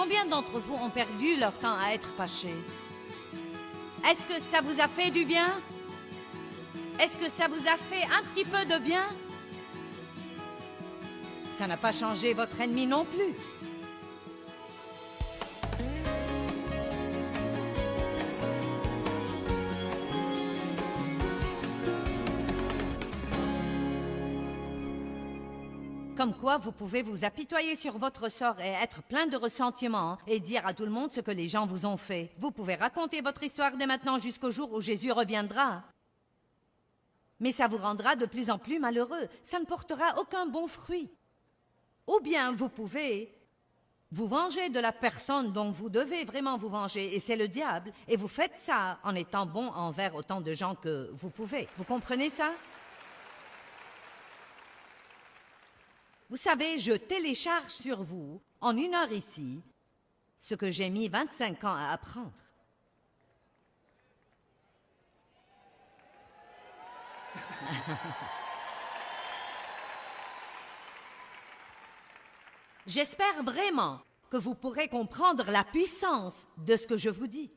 Combien d'entre vous ont perdu leur temps à être fâchés? Est-ce que ça vous a fait du bien? Est-ce que ça vous a fait un petit peu de bien? Ça n'a pas changé votre ennemi non plus. Comme quoi, vous pouvez vous apitoyer sur votre sort et être plein de ressentiment et dire à tout le monde ce que les gens vous ont fait. Vous pouvez raconter votre histoire dès maintenant jusqu'au jour où Jésus reviendra. Mais ça vous rendra de plus en plus malheureux. Ça ne portera aucun bon fruit. Ou bien vous pouvez vous venger de la personne dont vous devez vraiment vous venger, et c'est le diable. Et vous faites ça en étant bon envers autant de gens que vous pouvez. Vous comprenez ça? Vous savez, je télécharge sur vous, en 1 heure ici, ce que j'ai mis 25 ans à apprendre. J'espère vraiment que vous pourrez comprendre la puissance de ce que je vous dis.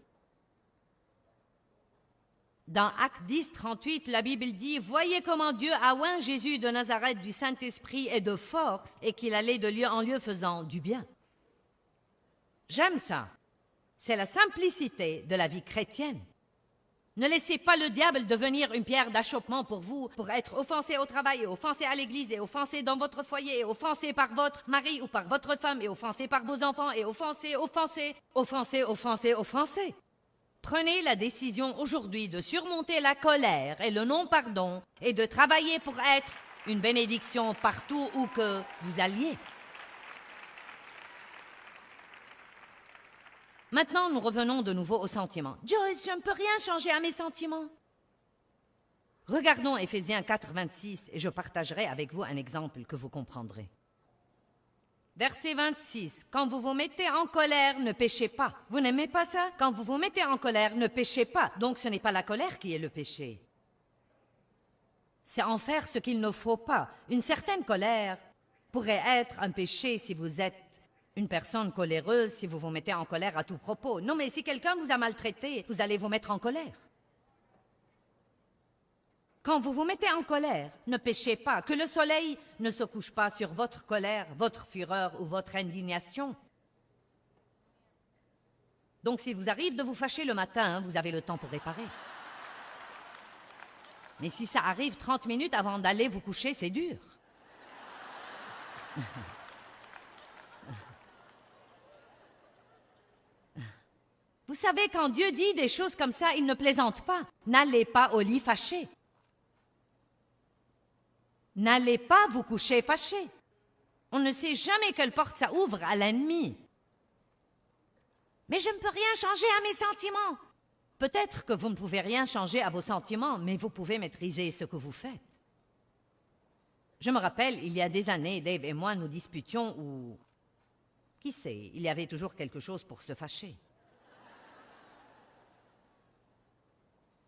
Dans Actes 10, 38, la Bible dit « Voyez comment Dieu a oint Jésus de Nazareth du Saint-Esprit et de force, et qu'il allait de lieu en lieu faisant du bien. » J'aime ça. C'est la simplicité de la vie chrétienne. Ne laissez pas le diable devenir une pierre d'achoppement pour vous, pour être offensé au travail, et offensé à l'église, et offensé dans votre foyer, et offensé par votre mari ou par votre femme, et offensé par vos enfants, et offensé. Prenez la décision aujourd'hui de surmonter la colère et le non-pardon et de travailler pour être une bénédiction partout où que vous alliez. Maintenant, nous revenons de nouveau aux sentiments. Joyce, je ne peux rien changer à mes sentiments. Regardons Éphésiens 4, 26 et je partagerai avec vous un exemple que vous comprendrez. Verset 26. Quand vous vous mettez en colère, ne péchez pas. Vous n'aimez pas ça? Quand vous vous mettez en colère, ne péchez pas. Donc ce n'est pas la colère qui est le péché. C'est en faire ce qu'il ne faut pas. Une certaine colère pourrait être un péché si vous êtes une personne coléreuse, si vous vous mettez en colère à tout propos. Non, mais si quelqu'un vous a maltraité, vous allez vous mettre en colère. Quand vous vous mettez en colère, ne péchez pas, que le soleil ne se couche pas sur votre colère, votre fureur ou votre indignation. Donc, s'il vous arrive de vous fâcher le matin, vous avez le temps pour réparer. Mais si ça arrive 30 minutes avant d'aller vous coucher, c'est dur. Vous savez, quand Dieu dit des choses comme ça, il ne plaisante pas. N'allez pas au lit fâché. N'allez pas vous coucher fâché. On ne sait jamais quelle porte ça ouvre à l'ennemi. Mais je ne peux rien changer à mes sentiments. Peut-être que vous ne pouvez rien changer à vos sentiments, mais vous pouvez maîtriser ce que vous faites. Je me rappelle, il y a des années, Dave et moi nous disputions ou... Qui sait, il y avait toujours quelque chose pour se fâcher.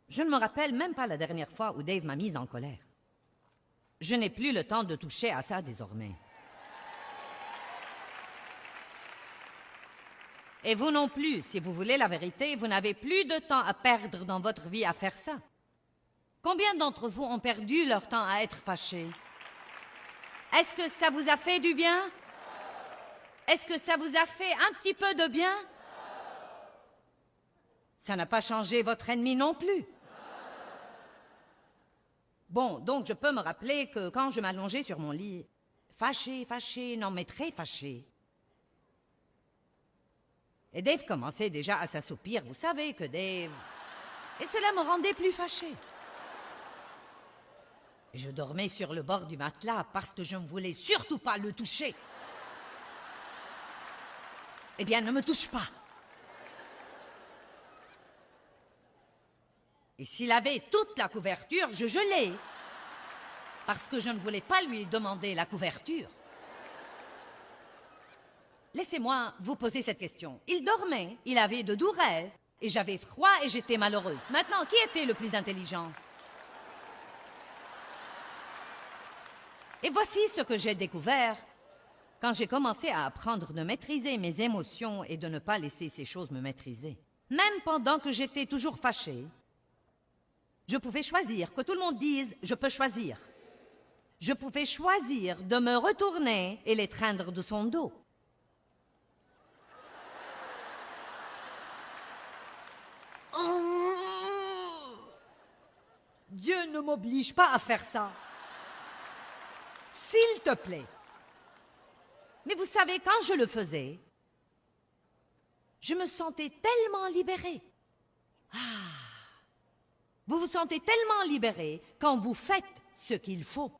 Je ne me rappelle même pas la dernière fois où Dave m'a mise en colère. Je n'ai plus le temps de toucher à ça désormais. Et vous non plus, si vous voulez la vérité, vous n'avez plus de temps à perdre dans votre vie à faire ça. Combien d'entre vous ont perdu leur temps à être fâchés? Est-ce que ça vous a fait du bien? Est-ce que ça vous a fait un petit peu de bien? Ça n'a pas changé votre ennemi non plus. Bon, donc je peux me rappeler que quand je m'allongeais sur mon lit, fâché, non mais très fâché. Et Dave commençait déjà à s'assoupir, vous savez que Dave... Et cela me rendait plus fâché. Et je dormais sur le bord du matelas parce que je ne voulais surtout pas le toucher. Eh bien, ne me touche pas. Et s'il avait toute la couverture, je gelais. Parce que je ne voulais pas lui demander la couverture. Laissez-moi vous poser cette question. Il dormait, il avait de doux rêves, et j'avais froid et j'étais malheureuse. Maintenant, qui était le plus intelligent? Et voici ce que j'ai découvert Quand j'ai commencé à apprendre de maîtriser mes émotions et de ne pas laisser ces choses me maîtriser, même pendant que j'étais toujours fâchée, je pouvais choisir, que tout le monde dise « je peux choisir ». Je pouvais choisir de me retourner et l'étreindre de son dos. Dieu ne m'oblige pas à faire ça. S'il te plaît. Mais vous savez, quand je le faisais, je me sentais tellement libérée. Vous vous sentez tellement libéré quand vous faites ce qu'il faut.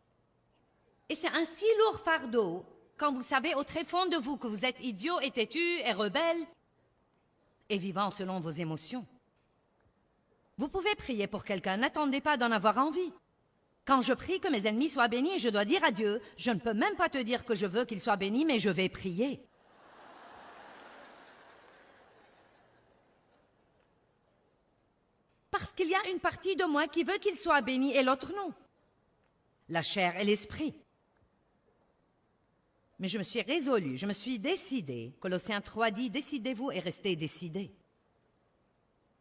Et c'est un si lourd fardeau quand vous savez au très fond de vous que vous êtes idiot et têtu et rebelle et vivant selon vos émotions. Vous pouvez prier pour quelqu'un, n'attendez pas d'en avoir envie. Quand je prie que mes ennemis soient bénis, je dois dire à Dieu, je ne peux même pas te dire que je veux qu'ils soient bénis, mais je vais prier. Parce qu'il y a une partie de moi qui veut qu'ils soient bénis et l'autre non. La chair et l'esprit. Mais je me suis résolue, je me suis décidée. Colossiens 3 dit, décidez-vous et restez décidés.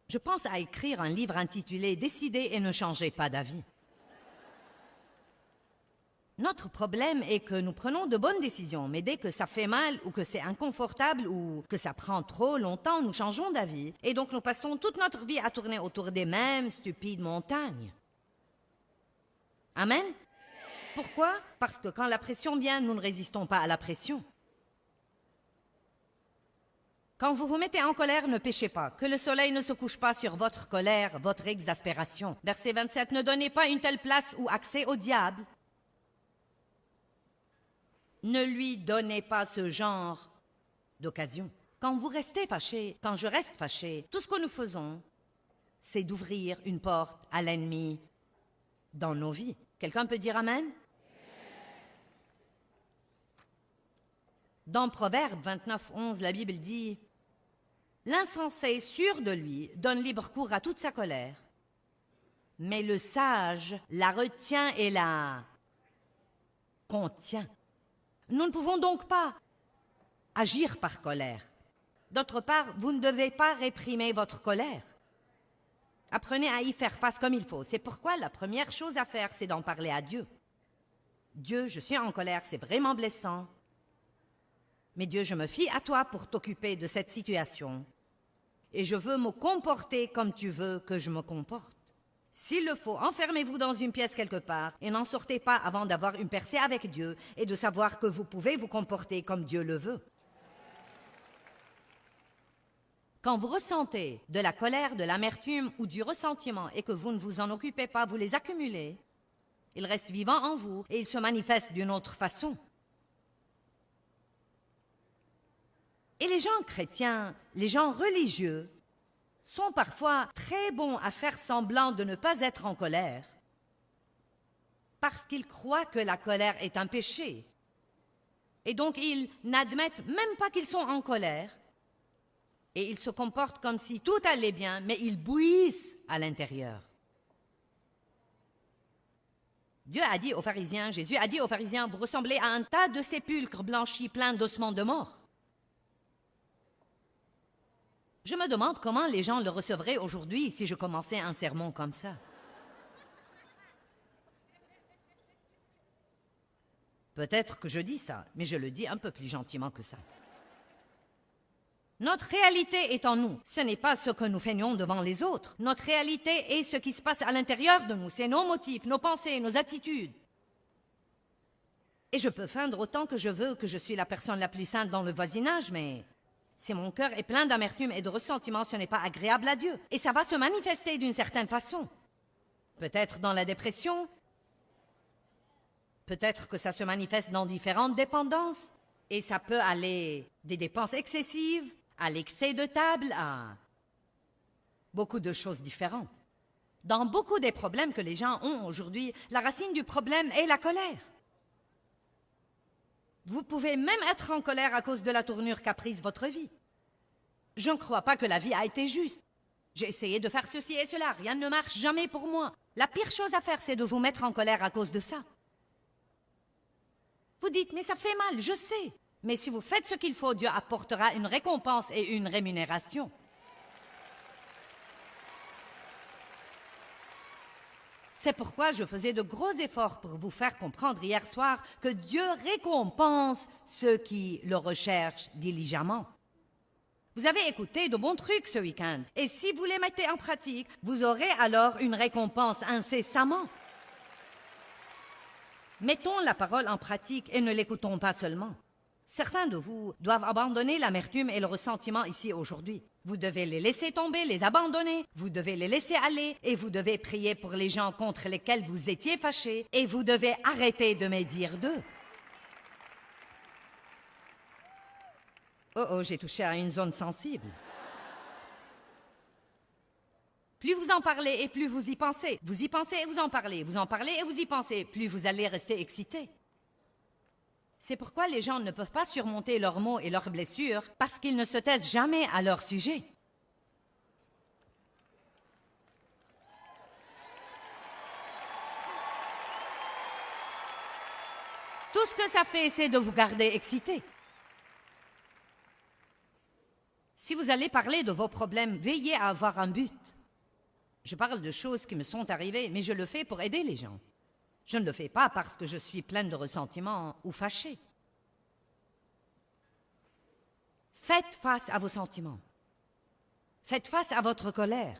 Je pense à écrire un livre intitulé « Décidez et ne changez pas d'avis ». Notre problème est que nous prenons de bonnes décisions, mais dès que ça fait mal ou que c'est inconfortable ou que ça prend trop longtemps, nous changeons d'avis. Et donc nous passons toute notre vie à tourner autour des mêmes stupides montagnes. Amen? Pourquoi? Parce que quand la pression vient, nous ne résistons pas à la pression. Quand vous vous mettez en colère, ne péchez pas. Que le soleil ne se couche pas sur votre colère, votre exaspération. Verset 27, ne donnez pas une telle place ou accès au diable. Ne lui donnez pas ce genre d'occasion. Quand vous restez fâché, quand je reste fâché, tout ce que nous faisons, c'est d'ouvrir une porte à l'ennemi dans nos vies. Quelqu'un peut dire Amen? Dans Proverbe 29, 11, la Bible dit « L'insensé, sûr de lui, donne libre cours à toute sa colère, mais le sage la retient et la contient. » Nous ne pouvons donc pas agir par colère. D'autre part, vous ne devez pas réprimer votre colère. Apprenez à y faire face comme il faut. C'est pourquoi la première chose à faire, c'est d'en parler à Dieu. Dieu, je suis en colère, c'est vraiment blessant. Mais Dieu, je me fie à toi pour t'occuper de cette situation. Et je veux me comporter comme tu veux que je me comporte. S'il le faut, enfermez-vous dans une pièce quelque part et n'en sortez pas avant d'avoir une percée avec Dieu et de savoir que vous pouvez vous comporter comme Dieu le veut. Quand vous ressentez de la colère, de l'amertume ou du ressentiment et que vous ne vous en occupez pas, vous les accumulez. Ils restent vivants en vous et ils se manifestent d'une autre façon. Et les gens chrétiens, les gens religieux, sont parfois très bons à faire semblant de ne pas être en colère parce qu'ils croient que la colère est un péché. Et donc ils n'admettent même pas qu'ils sont en colère et ils se comportent comme si tout allait bien, mais ils bouillissent à l'intérieur. Dieu a dit aux pharisiens, Jésus a dit aux pharisiens, vous ressemblez à un tas de sépulcres blanchis pleins d'ossements de mort. Je me demande comment les gens le recevraient aujourd'hui si je commençais un sermon comme ça. Peut-être que je dis ça, mais je le dis un peu plus gentiment que ça. Notre réalité est en nous. Ce n'est pas ce que nous feignons devant les autres. Notre réalité est ce qui se passe à l'intérieur de nous. C'est nos motifs, nos pensées, nos attitudes. Et je peux feindre autant que je veux que je suis la personne la plus sainte dans le voisinage, mais si mon cœur est plein d'amertume et de ressentiment, ce n'est pas agréable à Dieu. Et ça va se manifester d'une certaine façon. Peut-être dans la dépression. Peut-être que ça se manifeste dans différentes dépendances. Et ça peut aller des dépenses excessives, à l'excès de table, à beaucoup de choses différentes. Dans beaucoup des problèmes que les gens ont aujourd'hui, la racine du problème est la colère. Vous pouvez même être en colère à cause de la tournure qu'a prise votre vie. Je ne crois pas que la vie a été juste. J'ai essayé de faire ceci et cela, rien ne marche jamais pour moi. La pire chose à faire, c'est de vous mettre en colère à cause de ça. Vous dites, mais ça fait mal, je sais. Mais si vous faites ce qu'il faut, Dieu apportera une récompense et une rémunération. C'est pourquoi je faisais de gros efforts pour vous faire comprendre hier soir que Dieu récompense ceux qui le recherchent diligemment. Vous avez écouté de bons trucs ce week-end, et si vous les mettez en pratique, vous aurez alors une récompense incessamment. Mettons la parole en pratique et ne l'écoutons pas seulement. Certains de vous doivent abandonner l'amertume et le ressentiment ici aujourd'hui. Vous devez les laisser tomber, les abandonner, vous devez les laisser aller et vous devez prier pour les gens contre lesquels vous étiez fâchés et vous devez arrêter de médire d'eux. Oh, j'ai touché à une zone sensible. Plus vous en parlez et plus vous y pensez. Vous y pensez et vous en parlez et vous y pensez. Plus vous allez rester excité. C'est pourquoi les gens ne peuvent pas surmonter leurs maux et leurs blessures parce qu'ils ne se taisent jamais à leur sujet. Tout ce que ça fait, c'est de vous garder excité. Si vous allez parler de vos problèmes, veillez à avoir un but. Je parle de choses qui me sont arrivées, mais je le fais pour aider les gens. Je ne le fais pas parce que je suis pleine de ressentiment ou fâchée. Faites face à vos sentiments. Faites face à votre colère.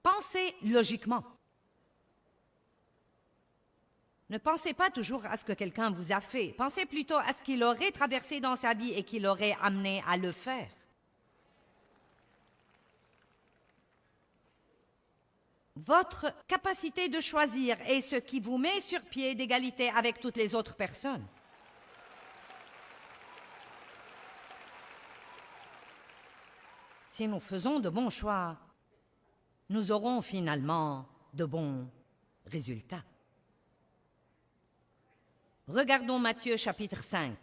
Pensez logiquement. Ne pensez pas toujours à ce que quelqu'un vous a fait. Pensez plutôt à ce qu'il aurait traversé dans sa vie et qui l'aurait amené à le faire. Votre capacité de choisir est ce qui vous met sur pied d'égalité avec toutes les autres personnes. Si nous faisons de bons choix, nous aurons finalement de bons résultats. Regardons Matthieu chapitre 5.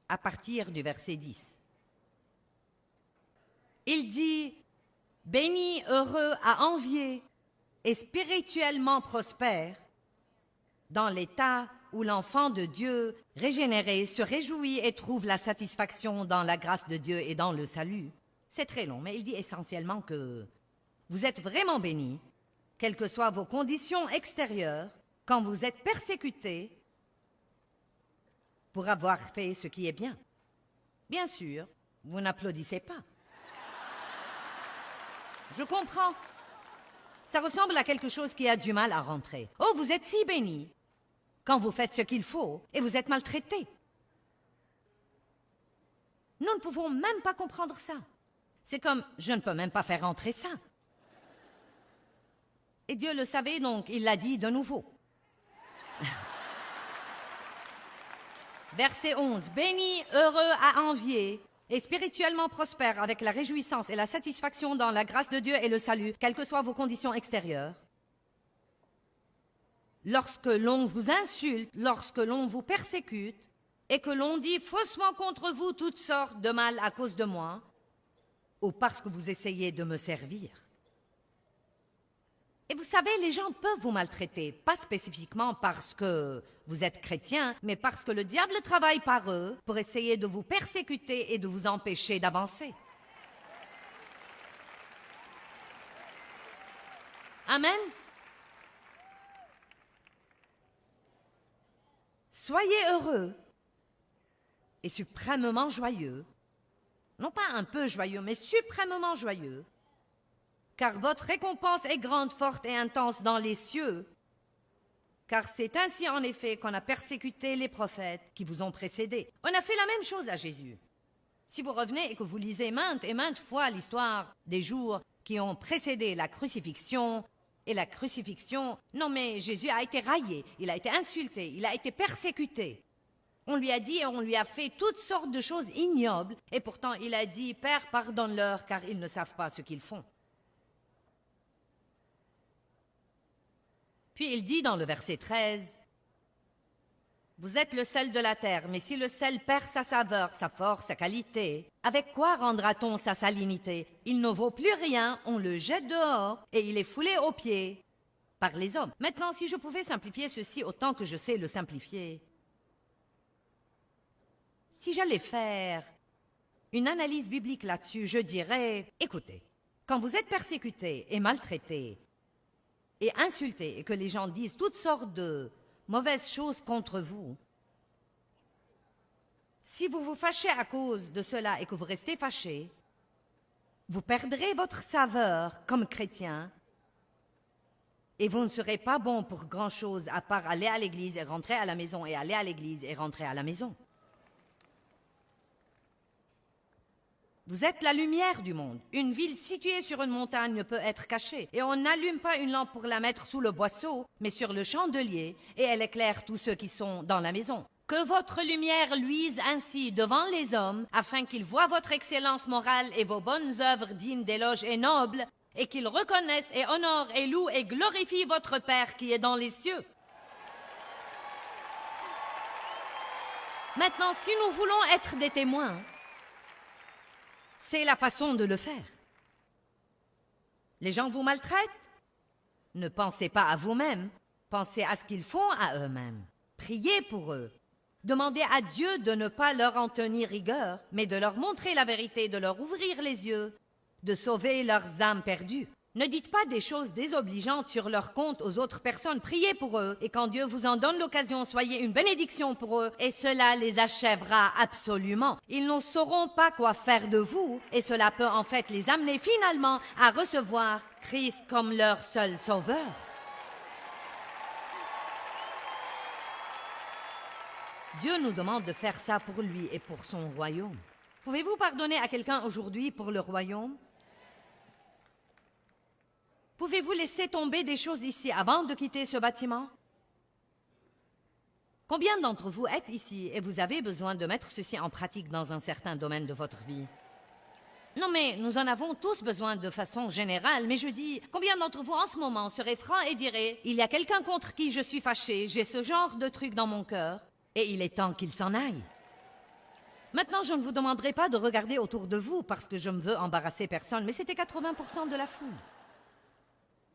À partir du verset 10. Il dit « Béni, heureux, à envier et spirituellement prospère, dans l'état où l'enfant de Dieu régénéré se réjouit et trouve la satisfaction dans la grâce de Dieu et dans le salut. » C'est très long, mais il dit essentiellement que vous êtes vraiment bénis, quelles que soient vos conditions extérieures, quand vous êtes persécutés, pour avoir fait ce qui est bien. Bien sûr, vous n'applaudissez pas. Je comprends. Ça ressemble à quelque chose qui a du mal à rentrer. Oh, vous êtes si bénis quand vous faites ce qu'il faut et vous êtes maltraités. Nous ne pouvons même pas comprendre ça. C'est comme, je ne peux même pas faire entrer ça. Et Dieu le savait, donc il l'a dit de nouveau. Verset 11. Béni, heureux à envier et spirituellement prospère avec la réjouissance et la satisfaction dans la grâce de Dieu et le salut, quelles que soient vos conditions extérieures. Lorsque l'on vous insulte, lorsque l'on vous persécute et que l'on dit faussement contre vous toutes sortes de mal à cause de moi ou parce que vous essayez de me servir. Et vous savez, les gens peuvent vous maltraiter, pas spécifiquement parce que vous êtes chrétien, mais parce que le diable travaille par eux pour essayer de vous persécuter et de vous empêcher d'avancer. Amen. Soyez heureux et suprêmement joyeux, non pas un peu joyeux, mais suprêmement joyeux, car votre récompense est grande, forte et intense dans les cieux. Car c'est ainsi en effet qu'on a persécuté les prophètes qui vous ont précédés. On a fait la même chose à Jésus. Si vous revenez et que vous lisez maintes et maintes fois l'histoire des jours qui ont précédé la crucifixion, non mais Jésus a été raillé, il a été insulté, il a été persécuté. On lui a dit et on lui a fait toutes sortes de choses ignobles, et pourtant il a dit « Père, pardonne-leur, car ils ne savent pas ce qu'ils font. » Puis il dit dans le verset 13, Vous êtes le sel de la terre, mais si le sel perd sa saveur, sa force, sa qualité, avec quoi rendra-t-on sa salinité? Il ne vaut plus rien, on le jette dehors et il est foulé aux pieds par les hommes. Maintenant, si je pouvais simplifier ceci autant que je sais le simplifier, si j'allais faire une analyse biblique là-dessus, je dirais, écoutez, quand vous êtes persécuté et maltraité et insulté et que les gens disent toutes sortes de mauvaises choses contre vous, si vous vous fâchez à cause de cela et que vous restez fâché, vous perdrez votre saveur comme chrétien et vous ne serez pas bon pour grand-chose à part aller à l'église et rentrer à la maison et aller à l'église et rentrer à la maison. Vous êtes la lumière du monde. Une ville située sur une montagne ne peut être cachée. Et on n'allume pas une lampe pour la mettre sous le boisseau, mais sur le chandelier, et elle éclaire tous ceux qui sont dans la maison. Que votre lumière luise ainsi devant les hommes, afin qu'ils voient votre excellence morale et vos bonnes œuvres dignes d'éloges et nobles, et qu'ils reconnaissent et honorent et louent et glorifient votre Père qui est dans les cieux. Maintenant, si nous voulons être des témoins, c'est la façon de le faire. Les gens vous maltraitent? Ne pensez pas à vous-même, pensez à ce qu'ils font à eux-mêmes. Priez pour eux. Demandez à Dieu de ne pas leur en tenir rigueur, mais de leur montrer la vérité, de leur ouvrir les yeux, de sauver leurs âmes perdues. Ne dites pas des choses désobligeantes sur leur compte aux autres personnes. Priez pour eux, et quand Dieu vous en donne l'occasion, soyez une bénédiction pour eux, et cela les achèvera absolument. Ils ne sauront pas quoi faire de vous, et cela peut en fait les amener finalement à recevoir Christ comme leur seul sauveur. Dieu nous demande de faire ça pour lui et pour son royaume. Pouvez-vous pardonner à quelqu'un aujourd'hui pour le royaume? Pouvez-vous laisser tomber des choses ici avant de quitter ce bâtiment? Combien d'entre vous êtes ici et vous avez besoin de mettre ceci en pratique dans un certain domaine de votre vie? Non, mais nous en avons tous besoin de façon générale, mais je dis, combien d'entre vous en ce moment seraient francs et diraient, il y a quelqu'un contre qui je suis fâché, j'ai ce genre de truc dans mon cœur, et il est temps qu'il s'en aille. Maintenant, je ne vous demanderai pas de regarder autour de vous parce que je ne veux embarrasser personne, mais c'était 80% de la foule.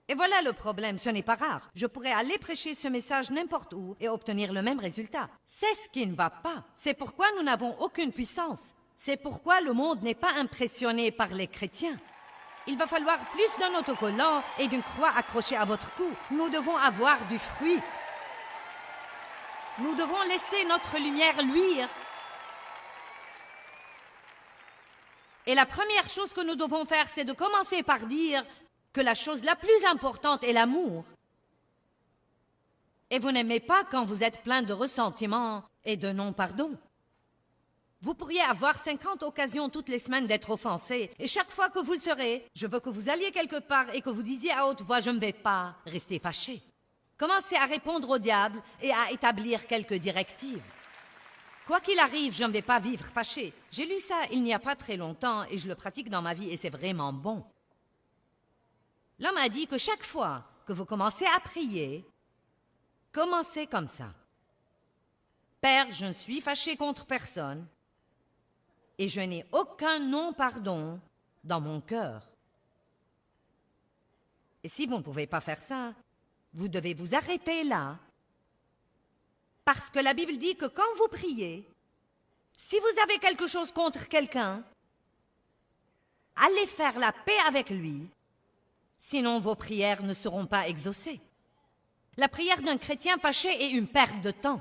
Et voilà le problème, ce n'est pas rare. Je pourrais aller prêcher ce message n'importe où et obtenir le même résultat. C'est ce qui ne va pas. C'est pourquoi nous n'avons aucune puissance. C'est pourquoi le monde n'est pas impressionné par les chrétiens. Il va falloir plus d'un autocollant et d'une croix accrochée à votre cou. Nous devons avoir du fruit. Nous devons laisser notre lumière luire. Et la première chose que nous devons faire, c'est de commencer par dire que la chose la plus importante est l'amour. Et vous n'aimez pas quand vous êtes plein de ressentiment et de non-pardon. Vous pourriez avoir 50 occasions toutes les semaines d'être offensé, et chaque fois que vous le serez, je veux que vous alliez quelque part et que vous disiez à haute voix, je ne vais pas rester fâché. Commencez à répondre au diable et à établir quelques directives. Quoi qu'il arrive, je ne vais pas vivre fâché. J'ai lu ça il n'y a pas très longtemps et je le pratique dans ma vie et c'est vraiment bon. L'homme a dit que chaque fois que vous commencez à prier, commencez comme ça. Père, je ne suis fâché contre personne et je n'ai aucun non-pardon dans mon cœur. Et si vous ne pouvez pas faire ça, vous devez vous arrêter là. Parce que la Bible dit que quand vous priez, si vous avez quelque chose contre quelqu'un, allez faire la paix avec lui. Sinon, vos prières ne seront pas exaucées. La prière d'un chrétien fâché est une perte de temps.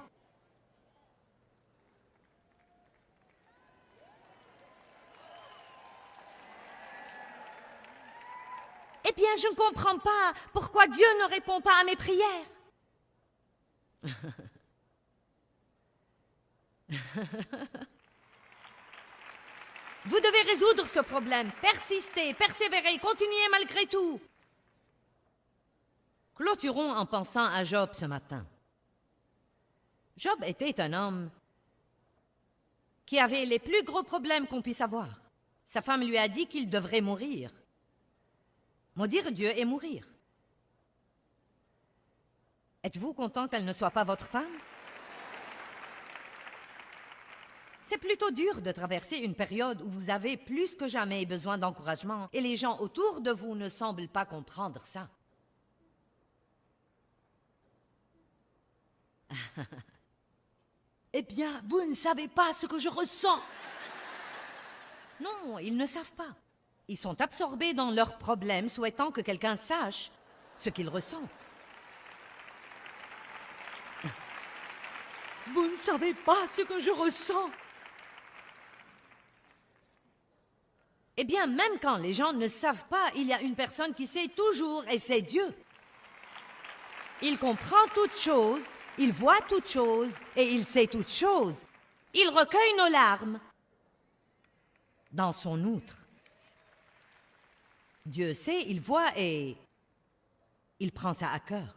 Eh bien, je ne comprends pas pourquoi Dieu ne répond pas à mes prières. Vous devez résoudre ce problème, persister, persévérer, continuer malgré tout. Clôturons en pensant à Job ce matin. Job était un homme qui avait les plus gros problèmes qu'on puisse avoir. Sa femme lui a dit qu'il devrait mourir. Maudire Dieu et mourir. Êtes-vous content qu'elle ne soit pas votre femme? C'est plutôt dur de traverser une période où vous avez plus que jamais besoin d'encouragement et les gens autour de vous ne semblent pas comprendre ça. Eh bien, vous ne savez pas ce que je ressens. Non, ils ne savent pas. Ils sont absorbés dans leurs problèmes, souhaitant que quelqu'un sache ce qu'ils ressentent. Vous ne savez pas ce que je ressens. Eh bien, même quand les gens ne savent pas, il y a une personne qui sait toujours, et c'est Dieu. Il comprend toutes choses, il voit toutes choses, et il sait toutes choses. Il recueille nos larmes dans son outre. Dieu sait, il voit et il prend ça à cœur.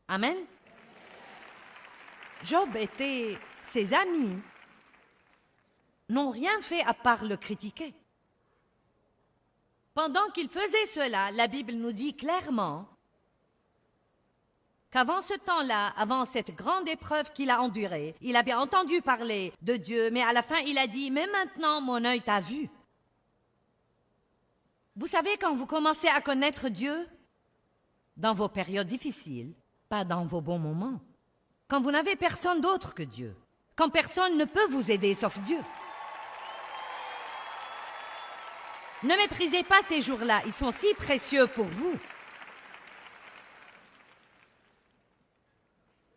Amen. Job était ses amis n'ont rien fait à part le critiquer. Pendant qu'il faisait cela, la Bible nous dit clairement qu'avant ce temps-là, avant cette grande épreuve qu'il a endurée, il avait entendu parler de Dieu, mais à la fin, il a dit « Mais maintenant, mon œil t'a vu. » Vous savez, quand vous commencez à connaître Dieu, dans vos périodes difficiles, pas dans vos bons moments, quand vous n'avez personne d'autre que Dieu, quand personne ne peut vous aider sauf Dieu. Ne méprisez pas ces jours-là, ils sont si précieux pour vous.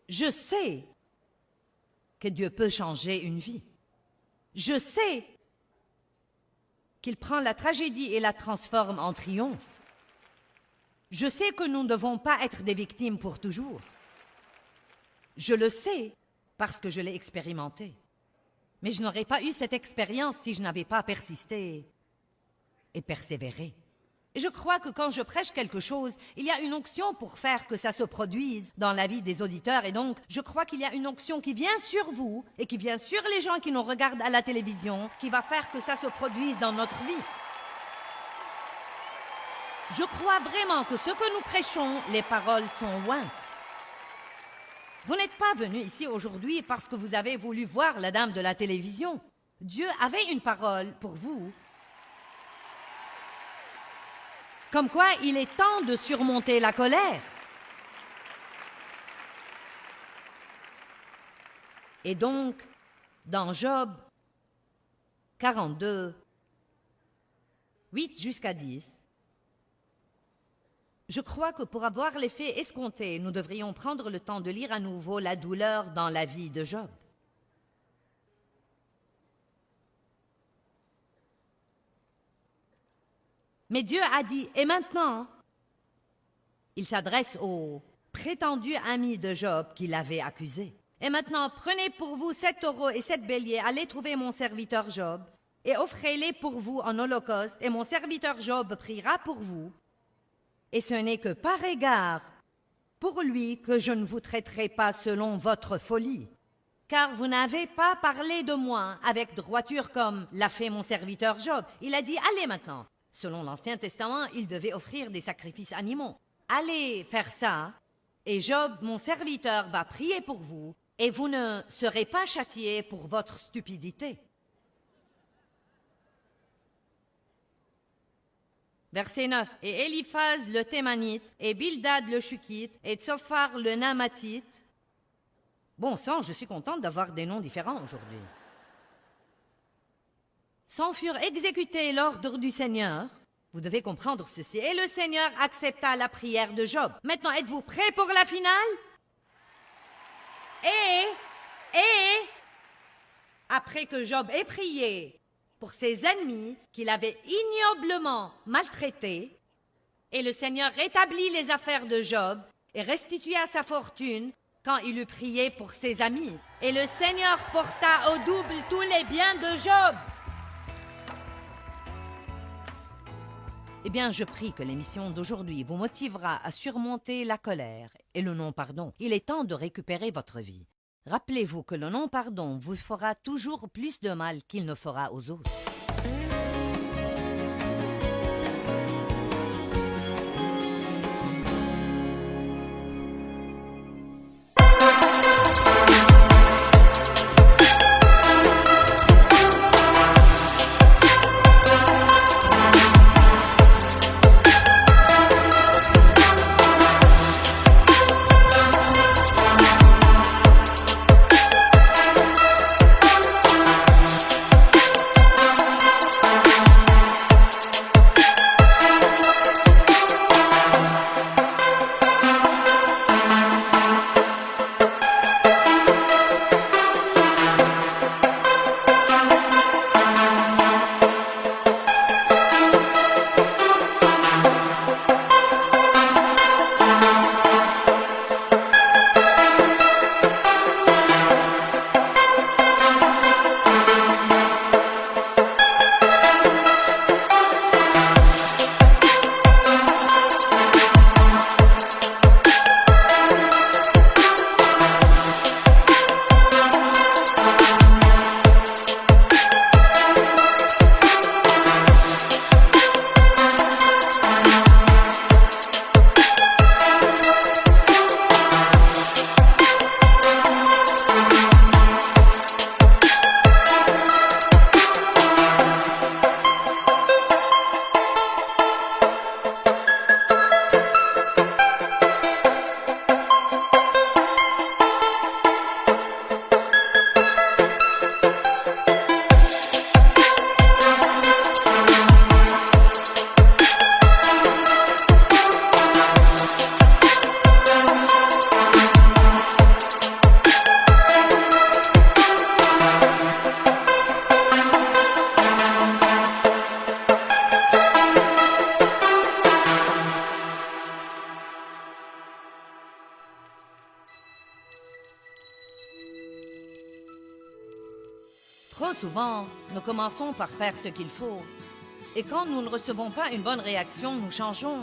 Je sais que Dieu peut changer une vie. Je sais qu'il prend la tragédie et la transforme en triomphe. Je sais que nous ne devons pas être des victimes pour toujours. Je le sais parce que je l'ai expérimenté. Mais je n'aurais pas eu cette expérience si je n'avais pas persisté et persévéré. Et je crois que quand je prêche quelque chose, il y a une onction pour faire que ça se produise dans la vie des auditeurs. Et donc, je crois qu'il y a une onction qui vient sur vous et qui vient sur les gens qui nous regardent à la télévision, qui va faire que ça se produise dans notre vie. Je crois vraiment que ce que nous prêchons, les paroles sont ointes. Vous n'êtes pas venu ici aujourd'hui parce que vous avez voulu voir la dame de la télévision. Dieu avait une parole pour vous. Comme quoi, il est temps de surmonter la colère. Et donc, dans Job 42, 8 jusqu'à 10, je crois que pour avoir l'effet escompté, nous devrions prendre le temps de lire à nouveau la douleur dans la vie de Job. Mais Dieu a dit, et maintenant, il s'adresse aux prétendus amis de Job qui l'avaient accusé. Et maintenant, prenez pour vous 7 taureaux et 7 béliers, allez trouver mon serviteur Job, et offrez-les pour vous en holocauste, et mon serviteur Job priera pour vous. Et ce n'est que par égard pour lui que je ne vous traiterai pas selon votre folie. Car vous n'avez pas parlé de moi avec droiture comme l'a fait mon serviteur Job. Il a dit, allez maintenant. Selon l'Ancien Testament, il devait offrir des sacrifices animaux. Allez faire ça, et Job, mon serviteur, va prier pour vous, et vous ne serez pas châtiés pour votre stupidité. Verset 9. Et Éliphaz le Thémanite, et Bildad le Shukite, et Tsophar le Namatite. Bon sang, je suis contente d'avoir des noms différents aujourd'hui. S'en furent exécutés l'ordre du Seigneur. Vous devez comprendre ceci. Et le Seigneur accepta la prière de Job. Maintenant, êtes-vous prêts pour la finale? Et, après que Job ait prié pour ses ennemis qu'il avait ignoblement maltraités, et le Seigneur rétablit les affaires de Job et restitua sa fortune quand il eut prié pour ses amis. Et le Seigneur porta au double tous les biens de Job. Eh bien, je prie que l'émission d'aujourd'hui vous motivera à surmonter la colère et le non-pardon. Il est temps de récupérer votre vie. Rappelez-vous que le non-pardon vous fera toujours plus de mal qu'il ne fera aux autres. Trop souvent, nous commençons par faire ce qu'il faut. Et quand nous ne recevons pas une bonne réaction, nous changeons.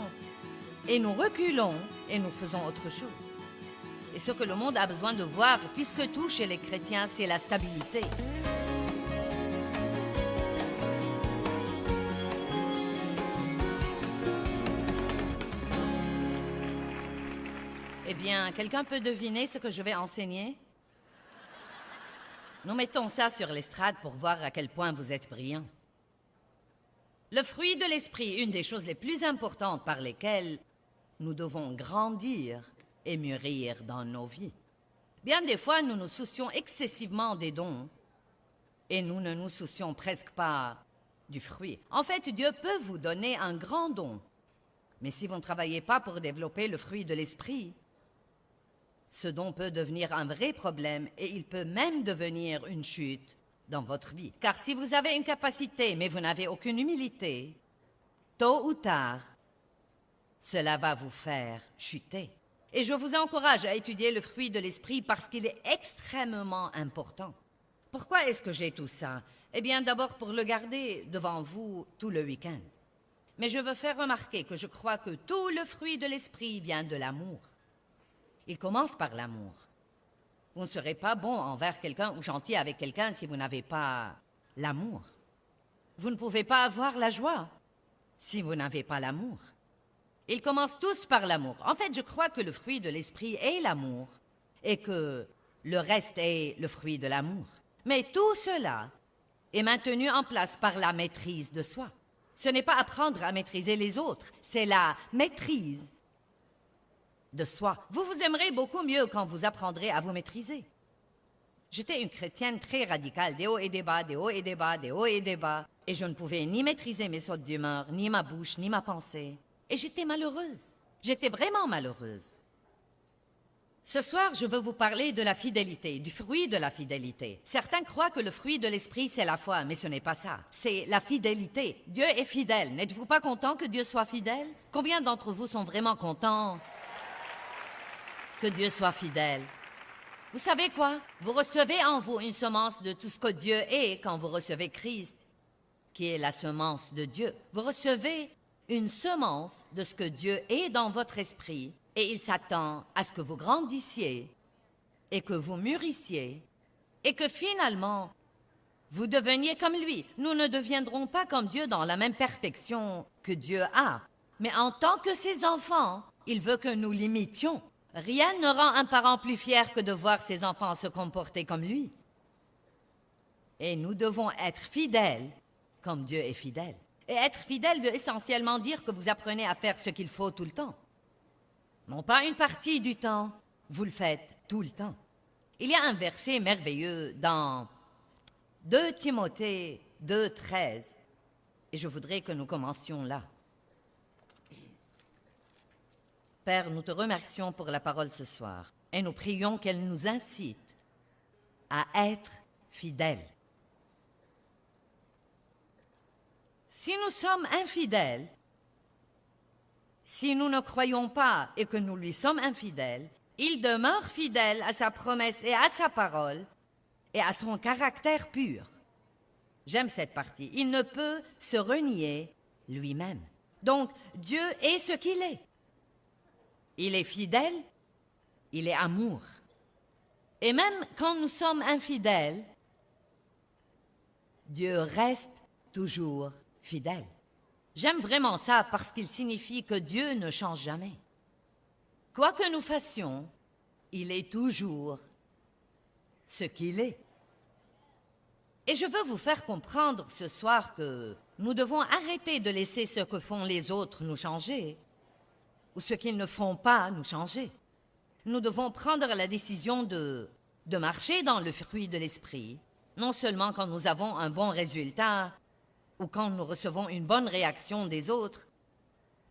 Et nous reculons et nous faisons autre chose. Et ce que le monde a besoin de voir, puisque tout chez les chrétiens, c'est la stabilité. Eh bien, quelqu'un peut deviner ce que je vais enseigner? Nous mettons ça sur l'estrade pour voir à quel point vous êtes brillants. Le fruit de l'esprit, une des choses les plus importantes par lesquelles nous devons grandir et mûrir dans nos vies. Bien des fois, nous nous soucions excessivement des dons et nous ne nous soucions presque pas du fruit. En fait, Dieu peut vous donner un grand don, mais si vous ne travaillez pas pour développer le fruit de l'esprit, ce don peut devenir un vrai problème et il peut même devenir une chute dans votre vie. Car si vous avez une capacité mais vous n'avez aucune humilité, tôt ou tard, cela va vous faire chuter. Et je vous encourage à étudier le fruit de l'esprit parce qu'il est extrêmement important. Pourquoi est-ce que j'ai tout ça? Eh bien, d'abord pour le garder devant vous tout le week-end. Mais je veux faire remarquer que je crois que tout le fruit de l'esprit vient de l'amour. Il commence par l'amour. Vous ne serez pas bon envers quelqu'un ou gentil avec quelqu'un si vous n'avez pas l'amour. Vous ne pouvez pas avoir la joie si vous n'avez pas l'amour. Ils commencent tous par l'amour. En fait, je crois que le fruit de l'esprit est l'amour et que le reste est le fruit de l'amour. Mais tout cela est maintenu en place par la maîtrise de soi. Ce n'est pas apprendre à maîtriser les autres, c'est la maîtrise de soi. Vous vous aimerez beaucoup mieux quand vous apprendrez à vous maîtriser. J'étais une chrétienne très radicale, des hauts et des bas, des hauts et des bas, des hauts et des bas. Et je ne pouvais ni maîtriser mes sautes d'humeur, ni ma bouche, ni ma pensée. Et j'étais malheureuse. J'étais vraiment malheureuse. Ce soir, je veux vous parler de la fidélité, du fruit de la fidélité. Certains croient que le fruit de l'esprit, c'est la foi, mais ce n'est pas ça. C'est la fidélité. Dieu est fidèle. N'êtes-vous pas content que Dieu soit fidèle? Combien d'entre vous sont vraiment contents que Dieu soit fidèle? Vous savez quoi? Vous recevez en vous une semence de tout ce que Dieu est quand vous recevez Christ, qui est la semence de Dieu. Vous recevez une semence de ce que Dieu est dans votre esprit et il s'attend à ce que vous grandissiez et que vous mûrissiez et que finalement, vous deveniez comme lui. Nous ne deviendrons pas comme Dieu dans la même perfection que Dieu a, mais en tant que ses enfants, il veut que nous l'imitions. Rien ne rend un parent plus fier que de voir ses enfants se comporter comme lui. Et nous devons être fidèles comme Dieu est fidèle. Et être fidèle veut essentiellement dire que vous apprenez à faire ce qu'il faut tout le temps. Non pas une partie du temps, vous le faites tout le temps. Il y a un verset merveilleux dans 2 Timothée 2:13, et je voudrais que nous commencions là. Père, nous te remercions pour la parole ce soir et nous prions qu'elle nous incite à être fidèles. Si nous sommes infidèles, si nous ne croyons pas et que nous lui sommes infidèles, il demeure fidèle à sa promesse et à sa parole et à son caractère pur. J'aime cette partie. Il ne peut se renier lui-même. Donc, Dieu est ce qu'il est. Il est fidèle, il est amour. Et même quand nous sommes infidèles, Dieu reste toujours fidèle. J'aime vraiment ça parce qu'il signifie que Dieu ne change jamais. Quoi que nous fassions, il est toujours ce qu'il est. Et je veux vous faire comprendre ce soir que nous devons arrêter de laisser ce que font les autres nous changer ou ce qu'ils ne font pas nous changer. Nous devons prendre la décision de marcher dans le fruit de l'esprit, non seulement quand nous avons un bon résultat ou quand nous recevons une bonne réaction des autres,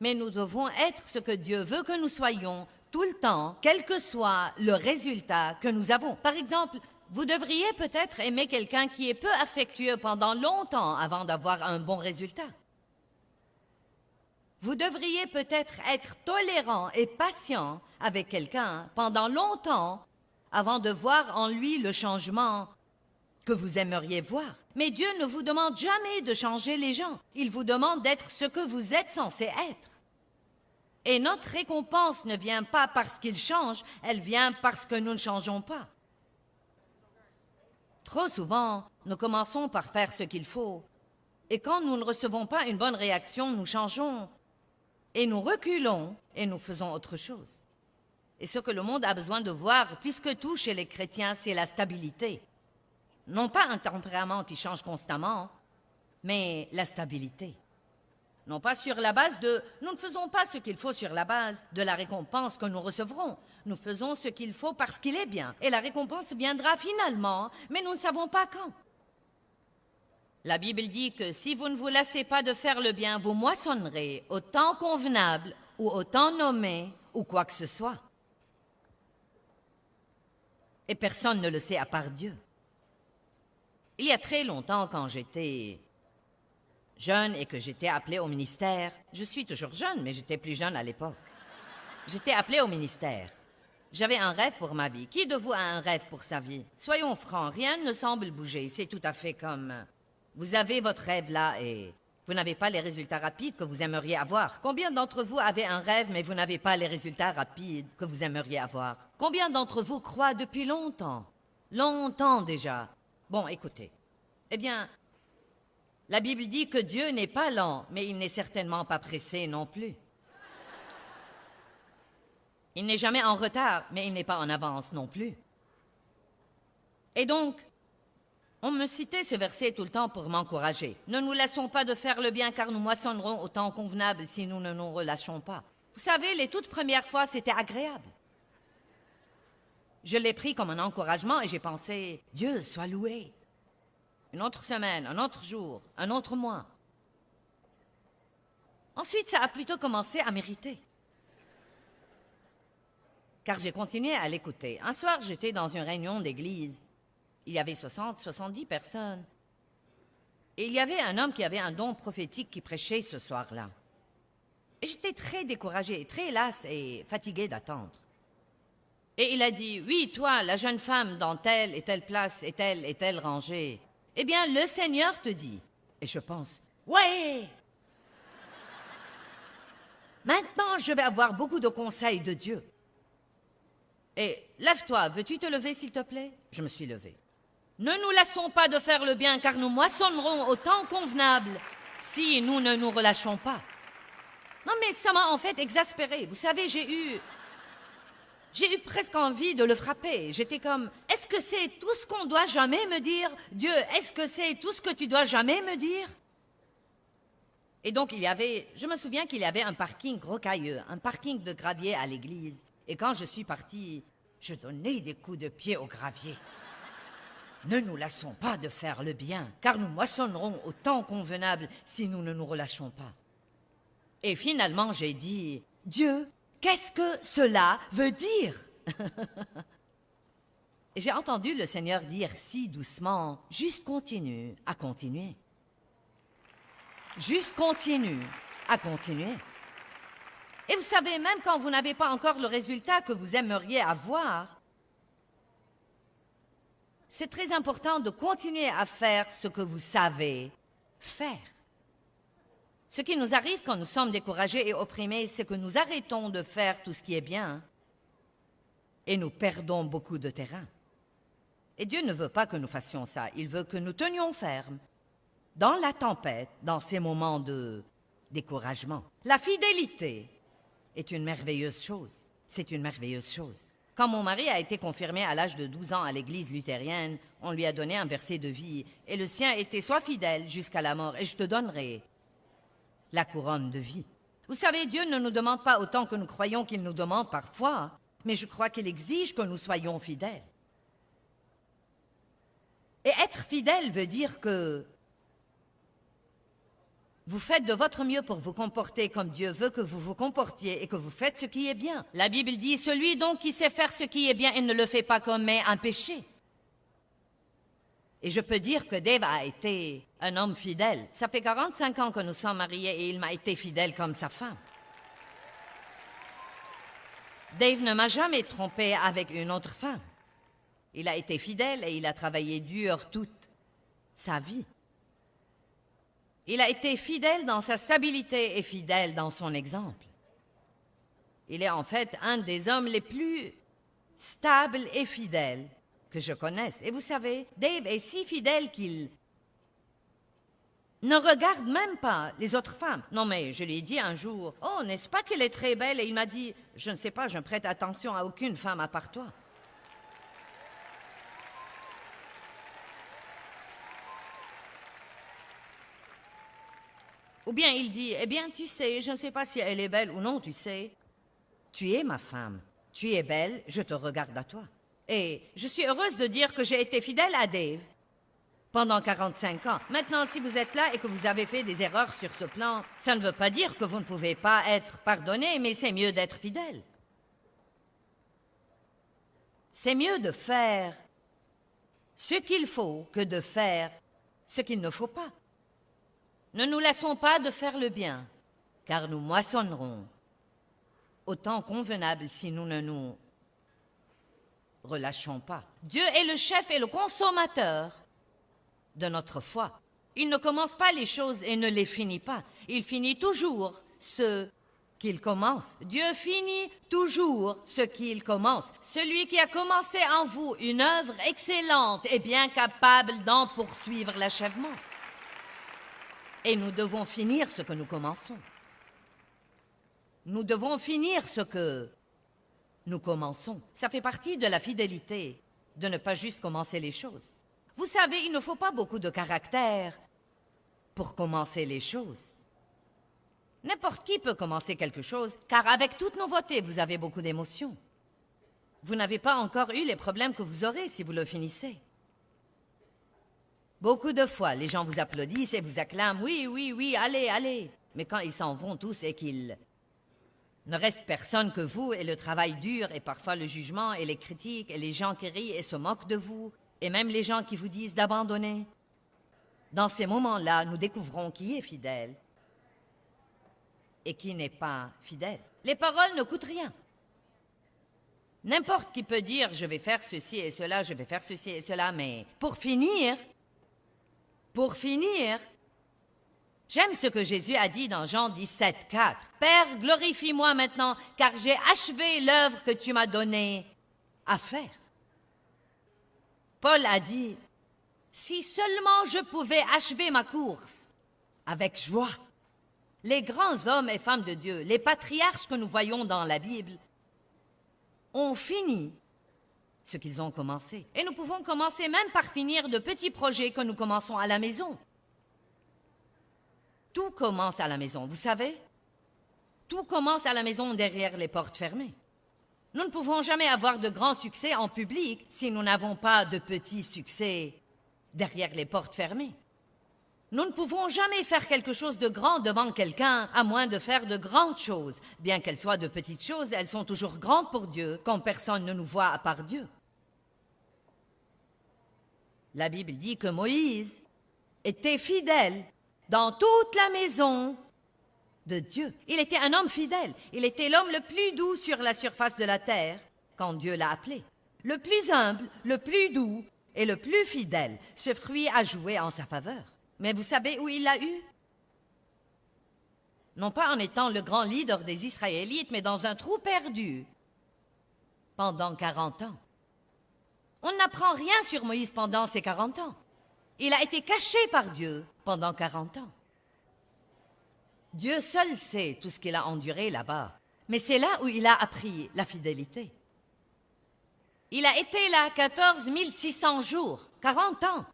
mais nous devons être ce que Dieu veut que nous soyons tout le temps, quel que soit le résultat que nous avons. Par exemple, vous devriez peut-être aimer quelqu'un qui est peu affectueux pendant longtemps avant d'avoir un bon résultat. Vous devriez peut-être être tolérant et patient avec quelqu'un pendant longtemps avant de voir en lui le changement que vous aimeriez voir. Mais Dieu ne vous demande jamais de changer les gens. Il vous demande d'être ce que vous êtes censé être. Et notre récompense ne vient pas parce qu'il change, elle vient parce que nous ne changeons pas. Trop souvent, nous commençons par faire ce qu'il faut. Et quand nous ne recevons pas une bonne réaction, nous changeons. Et nous reculons et nous faisons autre chose. Et ce que le monde a besoin de voir, plus que tout chez les chrétiens, c'est la stabilité. Non pas un tempérament qui change constamment, mais la stabilité. Non pas sur la base de... Nous ne faisons pas ce qu'il faut sur la base de la récompense que nous recevrons. Nous faisons ce qu'il faut parce qu'il est bien. Et la récompense viendra finalement, mais nous ne savons pas quand. La Bible dit que si vous ne vous lassez pas de faire le bien, vous moissonnerez au temps convenable ou au temps nommé ou quoi que ce soit. Et personne ne le sait à part Dieu. Il y a très longtemps, quand j'étais jeune et que j'étais appelée au ministère, je suis toujours jeune, mais j'étais plus jeune à l'époque. J'étais appelée au ministère. J'avais un rêve pour ma vie. Qui de vous a un rêve pour sa vie? Soyons francs, rien ne semble bouger. C'est tout à fait comme... Vous avez votre rêve là et vous n'avez pas les résultats rapides que vous aimeriez avoir. Combien d'entre vous avez un rêve mais vous n'avez pas les résultats rapides que vous aimeriez avoir? Combien d'entre vous croient depuis longtemps? Longtemps déjà. Bon, écoutez. Eh bien, la Bible dit que Dieu n'est pas lent, mais il n'est certainement pas pressé non plus. Il n'est jamais en retard, mais il n'est pas en avance non plus. Et donc, on me citait ce verset tout le temps pour m'encourager. Ne nous laissons pas de faire le bien, car nous moissonnerons au temps convenable si nous ne nous relâchons pas. Vous savez, les toutes premières fois, c'était agréable. Je l'ai pris comme un encouragement et j'ai pensé, Dieu soit loué. Une autre semaine, un autre jour, un autre mois. Ensuite, ça a plutôt commencé à m'irriter. Car j'ai continué à l'écouter. Un soir, j'étais dans une réunion d'église. Il y avait 60, 70 personnes. Et il y avait un homme qui avait un don prophétique qui prêchait ce soir-là. Et j'étais très découragée, très lasse et fatiguée d'attendre. Et il a dit, oui, toi, la jeune femme dans telle et telle place et telle rangée. Eh bien, le Seigneur te dit. Et je pense, ouais! Maintenant, je vais avoir beaucoup de conseils de Dieu. Et lève-toi, veux-tu te lever, s'il te plaît? Je me suis levée. Ne nous lassons pas de faire le bien, car nous moissonnerons au temps convenable si nous ne nous relâchons pas. Non, mais ça m'a en fait exaspérée. Vous savez, j'ai eu presque envie de le frapper. J'étais comme, est-ce que c'est tout ce qu'on doit jamais me dire? Dieu, est-ce que c'est tout ce que tu dois jamais me dire? Et donc, je me souviens qu'il y avait un parking rocailleux, un parking de gravier à l'église. Et quand je suis partie, je donnais des coups de pied au gravier. Ne nous lassons pas de faire le bien, car nous moissonnerons au temps convenable si nous ne nous relâchons pas. Et finalement, j'ai dit, Dieu, qu'est-ce que cela veut dire? Et j'ai entendu le Seigneur dire si doucement, juste continue à continuer. Juste continue à continuer. Et vous savez, même quand vous n'avez pas encore le résultat que vous aimeriez avoir, c'est très important de continuer à faire ce que vous savez faire. Ce qui nous arrive quand nous sommes découragés et opprimés, c'est que nous arrêtons de faire tout ce qui est bien et nous perdons beaucoup de terrain. Et Dieu ne veut pas que nous fassions ça. Il veut que nous tenions ferme dans la tempête, dans ces moments de découragement. La fidélité est une merveilleuse chose. C'est une merveilleuse chose. Quand mon mari a été confirmé à l'âge de 12 ans à l'église luthérienne, on lui a donné un verset de vie, et le sien était « Sois fidèle jusqu'à la mort, et je te donnerai la couronne de vie. » Vous savez, Dieu ne nous demande pas autant que nous croyons qu'il nous demande parfois, mais je crois qu'il exige que nous soyons fidèles. Et être fidèle veut dire que vous faites de votre mieux pour vous comporter comme Dieu veut que vous vous comportiez et que vous faites ce qui est bien. La Bible dit, celui donc qui sait faire ce qui est bien et ne le fait pas commet un péché. Et je peux dire que Dave a été un homme fidèle. Ça fait 45 ans que nous sommes mariés et il m'a été fidèle comme sa femme. Dave ne m'a jamais trompé avec une autre femme. Il a été fidèle et il a travaillé dur toute sa vie. Il a été fidèle dans sa stabilité et fidèle dans son exemple. Il est en fait un des hommes les plus stables et fidèles que je connaisse. Et vous savez, Dave est si fidèle qu'il ne regarde même pas les autres femmes. Non mais je lui ai dit un jour, « Oh, n'est-ce pas qu'elle est très belle ?» Et il m'a dit, « Je ne sais pas, je ne prête attention à aucune femme à part toi. » Ou bien il dit, « Eh bien, tu sais, je ne sais pas si elle est belle ou non, tu sais. Tu es ma femme. Tu es belle, je te regarde à toi. Et je suis heureuse de dire que j'ai été fidèle à Dave pendant 45 ans. Maintenant, si vous êtes là et que vous avez fait des erreurs sur ce plan, ça ne veut pas dire que vous ne pouvez pas être pardonné, mais c'est mieux d'être fidèle. C'est mieux de faire ce qu'il faut que de faire ce qu'il ne faut pas. Ne nous laissons pas de faire le bien, car nous moissonnerons au temps convenable si nous ne nous relâchons pas. Dieu est le chef et le consommateur de notre foi. Il ne commence pas les choses et ne les finit pas. Il finit toujours ce qu'il commence. Dieu finit toujours ce qu'il commence. Celui qui a commencé en vous une œuvre excellente est bien capable d'en poursuivre l'achèvement. Et nous devons finir ce que nous commençons. Nous devons finir ce que nous commençons. Ça fait partie de la fidélité, de ne pas juste commencer les choses. Vous savez, il ne faut pas beaucoup de caractère pour commencer les choses. N'importe qui peut commencer quelque chose, car avec toute nouveauté, vous avez beaucoup d'émotions. Vous n'avez pas encore eu les problèmes que vous aurez si vous le finissez. Beaucoup de fois, les gens vous applaudissent et vous acclament « Oui, oui, oui, allez, allez ». Mais quand ils s'en vont tous et qu'il ne reste personne que vous et le travail dur et parfois le jugement et les critiques et les gens qui rient et se moquent de vous et même les gens qui vous disent d'abandonner. Dans ces moments-là, nous découvrons qui est fidèle et qui n'est pas fidèle. Les paroles ne coûtent rien. N'importe qui peut dire « je vais faire ceci et cela, je vais faire ceci et cela », mais pour finir, j'aime ce que Jésus a dit dans Jean 17, 4. « Père, glorifie-moi maintenant, car j'ai achevé l'œuvre que tu m'as donnée à faire. » Paul a dit, « Si seulement je pouvais achever ma course avec joie. » Les grands hommes et femmes de Dieu, les patriarches que nous voyons dans la Bible, ont fini ce qu'ils ont commencé. Et nous pouvons commencer même par finir de petits projets que nous commençons à la maison. Tout commence à la maison, vous savez? Tout commence à la maison derrière les portes fermées. Nous ne pouvons jamais avoir de grands succès en public si nous n'avons pas de petits succès derrière les portes fermées. Nous ne pouvons jamais faire quelque chose de grand devant quelqu'un, à moins de faire de grandes choses. Bien qu'elles soient de petites choses, elles sont toujours grandes pour Dieu, quand personne ne nous voit à part Dieu. La Bible dit que Moïse était fidèle dans toute la maison de Dieu. Il était un homme fidèle. Il était l'homme le plus doux sur la surface de la terre quand Dieu l'a appelé. Le plus humble, le plus doux et le plus fidèle. Ce fruit a joué en sa faveur. Mais vous savez où il l'a eu? Non pas en étant le grand leader des Israélites, mais dans un trou perdu pendant 40 ans. On n'apprend rien sur Moïse pendant ces 40 ans. Il a été caché par Dieu pendant 40 ans. Dieu seul sait tout ce qu'il a enduré là-bas. Mais c'est là où il a appris la fidélité. Il a été là 14 600 jours, 40 ans.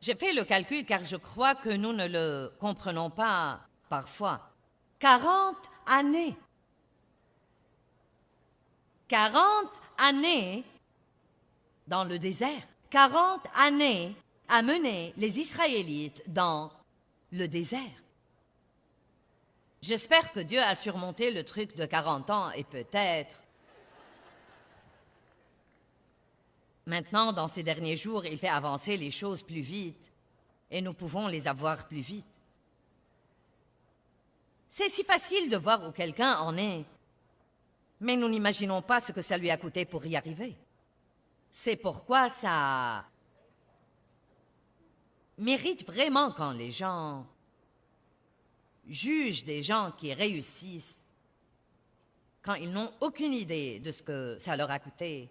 J'ai fait le calcul car je crois que nous ne le comprenons pas parfois. 40 années. 40 années dans le désert. 40 années à mener les Israélites dans le désert. J'espère que Dieu a surmonté le truc de 40 ans et peut-être... Maintenant, dans ces derniers jours, il fait avancer les choses plus vite et nous pouvons les avoir plus vite. C'est si facile de voir où quelqu'un en est, mais nous n'imaginons pas ce que ça lui a coûté pour y arriver. C'est pourquoi ça mérite vraiment quand les gens jugent des gens qui réussissent quand ils n'ont aucune idée de ce que ça leur a coûté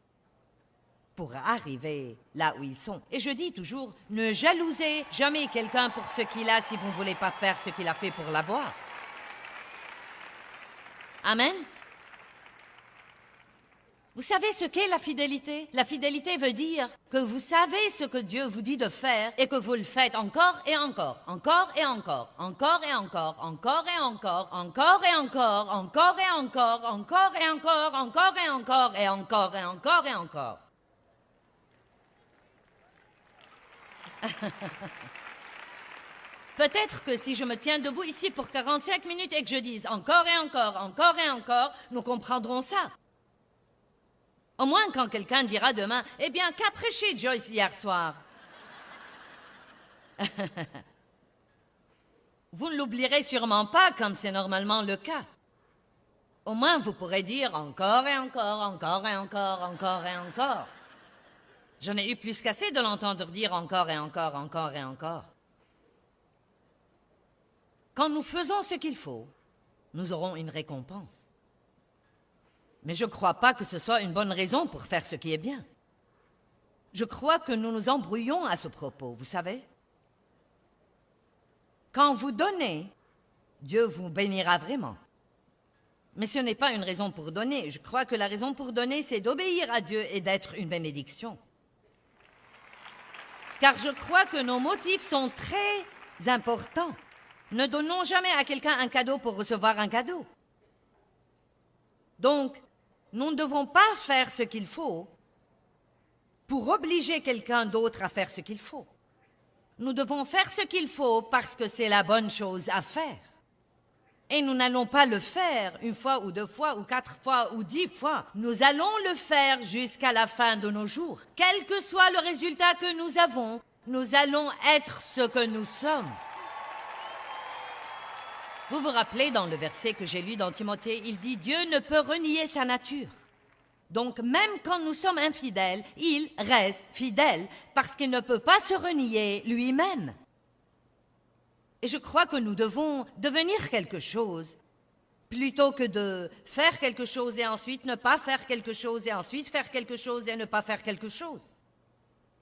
pour arriver là où ils sont. Et je dis toujours, ne jalousez jamais quelqu'un pour ce qu'il a si vous ne voulez pas faire ce qu'il a fait pour l'avoir. Amen. Vous savez ce qu'est la fidélité? La fidélité veut dire que vous savez ce que Dieu vous dit de faire et que vous le faites encore et encore, encore et encore, encore et encore, encore et encore, encore et encore, encore et encore, encore et encore, encore et encore et encore et encore et encore. Peut-être que si je me tiens debout ici pour 45 minutes et que je dise encore et encore, encore et encore, nous comprendrons ça. Au moins quand quelqu'un dira demain, « Eh bien, qu'a prêché Joyce hier soir? » Vous ne l'oublierez sûrement pas comme c'est normalement le cas. Au moins, vous pourrez dire encore et encore, encore et encore, encore et encore. J'en ai eu plus qu'assez de l'entendre dire encore et encore, encore et encore. Quand nous faisons ce qu'il faut, nous aurons une récompense. Mais je ne crois pas que ce soit une bonne raison pour faire ce qui est bien. Je crois que nous nous embrouillons à ce propos, vous savez. Quand vous donnez, Dieu vous bénira vraiment. Mais ce n'est pas une raison pour donner. Je crois que la raison pour donner, c'est d'obéir à Dieu et d'être une bénédiction. Car je crois que nos motifs sont très importants. Ne donnons jamais à quelqu'un un cadeau pour recevoir un cadeau. Donc, nous ne devons pas faire ce qu'il faut pour obliger quelqu'un d'autre à faire ce qu'il faut. Nous devons faire ce qu'il faut parce que c'est la bonne chose à faire. Et nous n'allons pas le faire une fois ou 2 fois ou 4 fois ou 10 fois. Nous allons le faire jusqu'à la fin de nos jours. Quel que soit le résultat que nous avons, nous allons être ce que nous sommes. Vous vous rappelez dans le verset que j'ai lu dans Timothée, il dit « Dieu ne peut renier sa nature ». Donc même quand nous sommes infidèles, il reste fidèle parce qu'il ne peut pas se renier lui-même. Et je crois que nous devons devenir quelque chose plutôt que de faire quelque chose et ensuite ne pas faire quelque chose et ensuite faire quelque chose et ne pas faire quelque chose.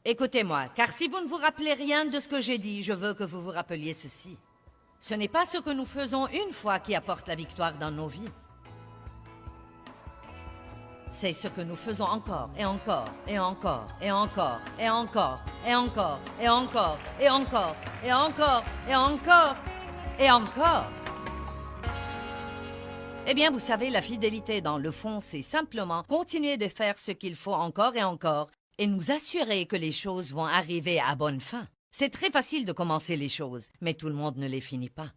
Écoutez-moi, car si vous ne vous rappelez rien de ce que j'ai dit, je veux que vous vous rappeliez ceci. Ce n'est pas ce que nous faisons une fois qui apporte la victoire dans nos vies. C'est ce que nous faisons encore, et encore, et encore, et encore, et encore, et encore, et encore, et encore, et encore, et encore, et encore. Eh bien, vous savez, la fidélité, dans le fond, c'est simplement continuer de faire ce qu'il faut encore et nous assurer que les choses vont arriver à bonne fin. C'est très facile de commencer les choses, mais tout le monde ne les finit pas.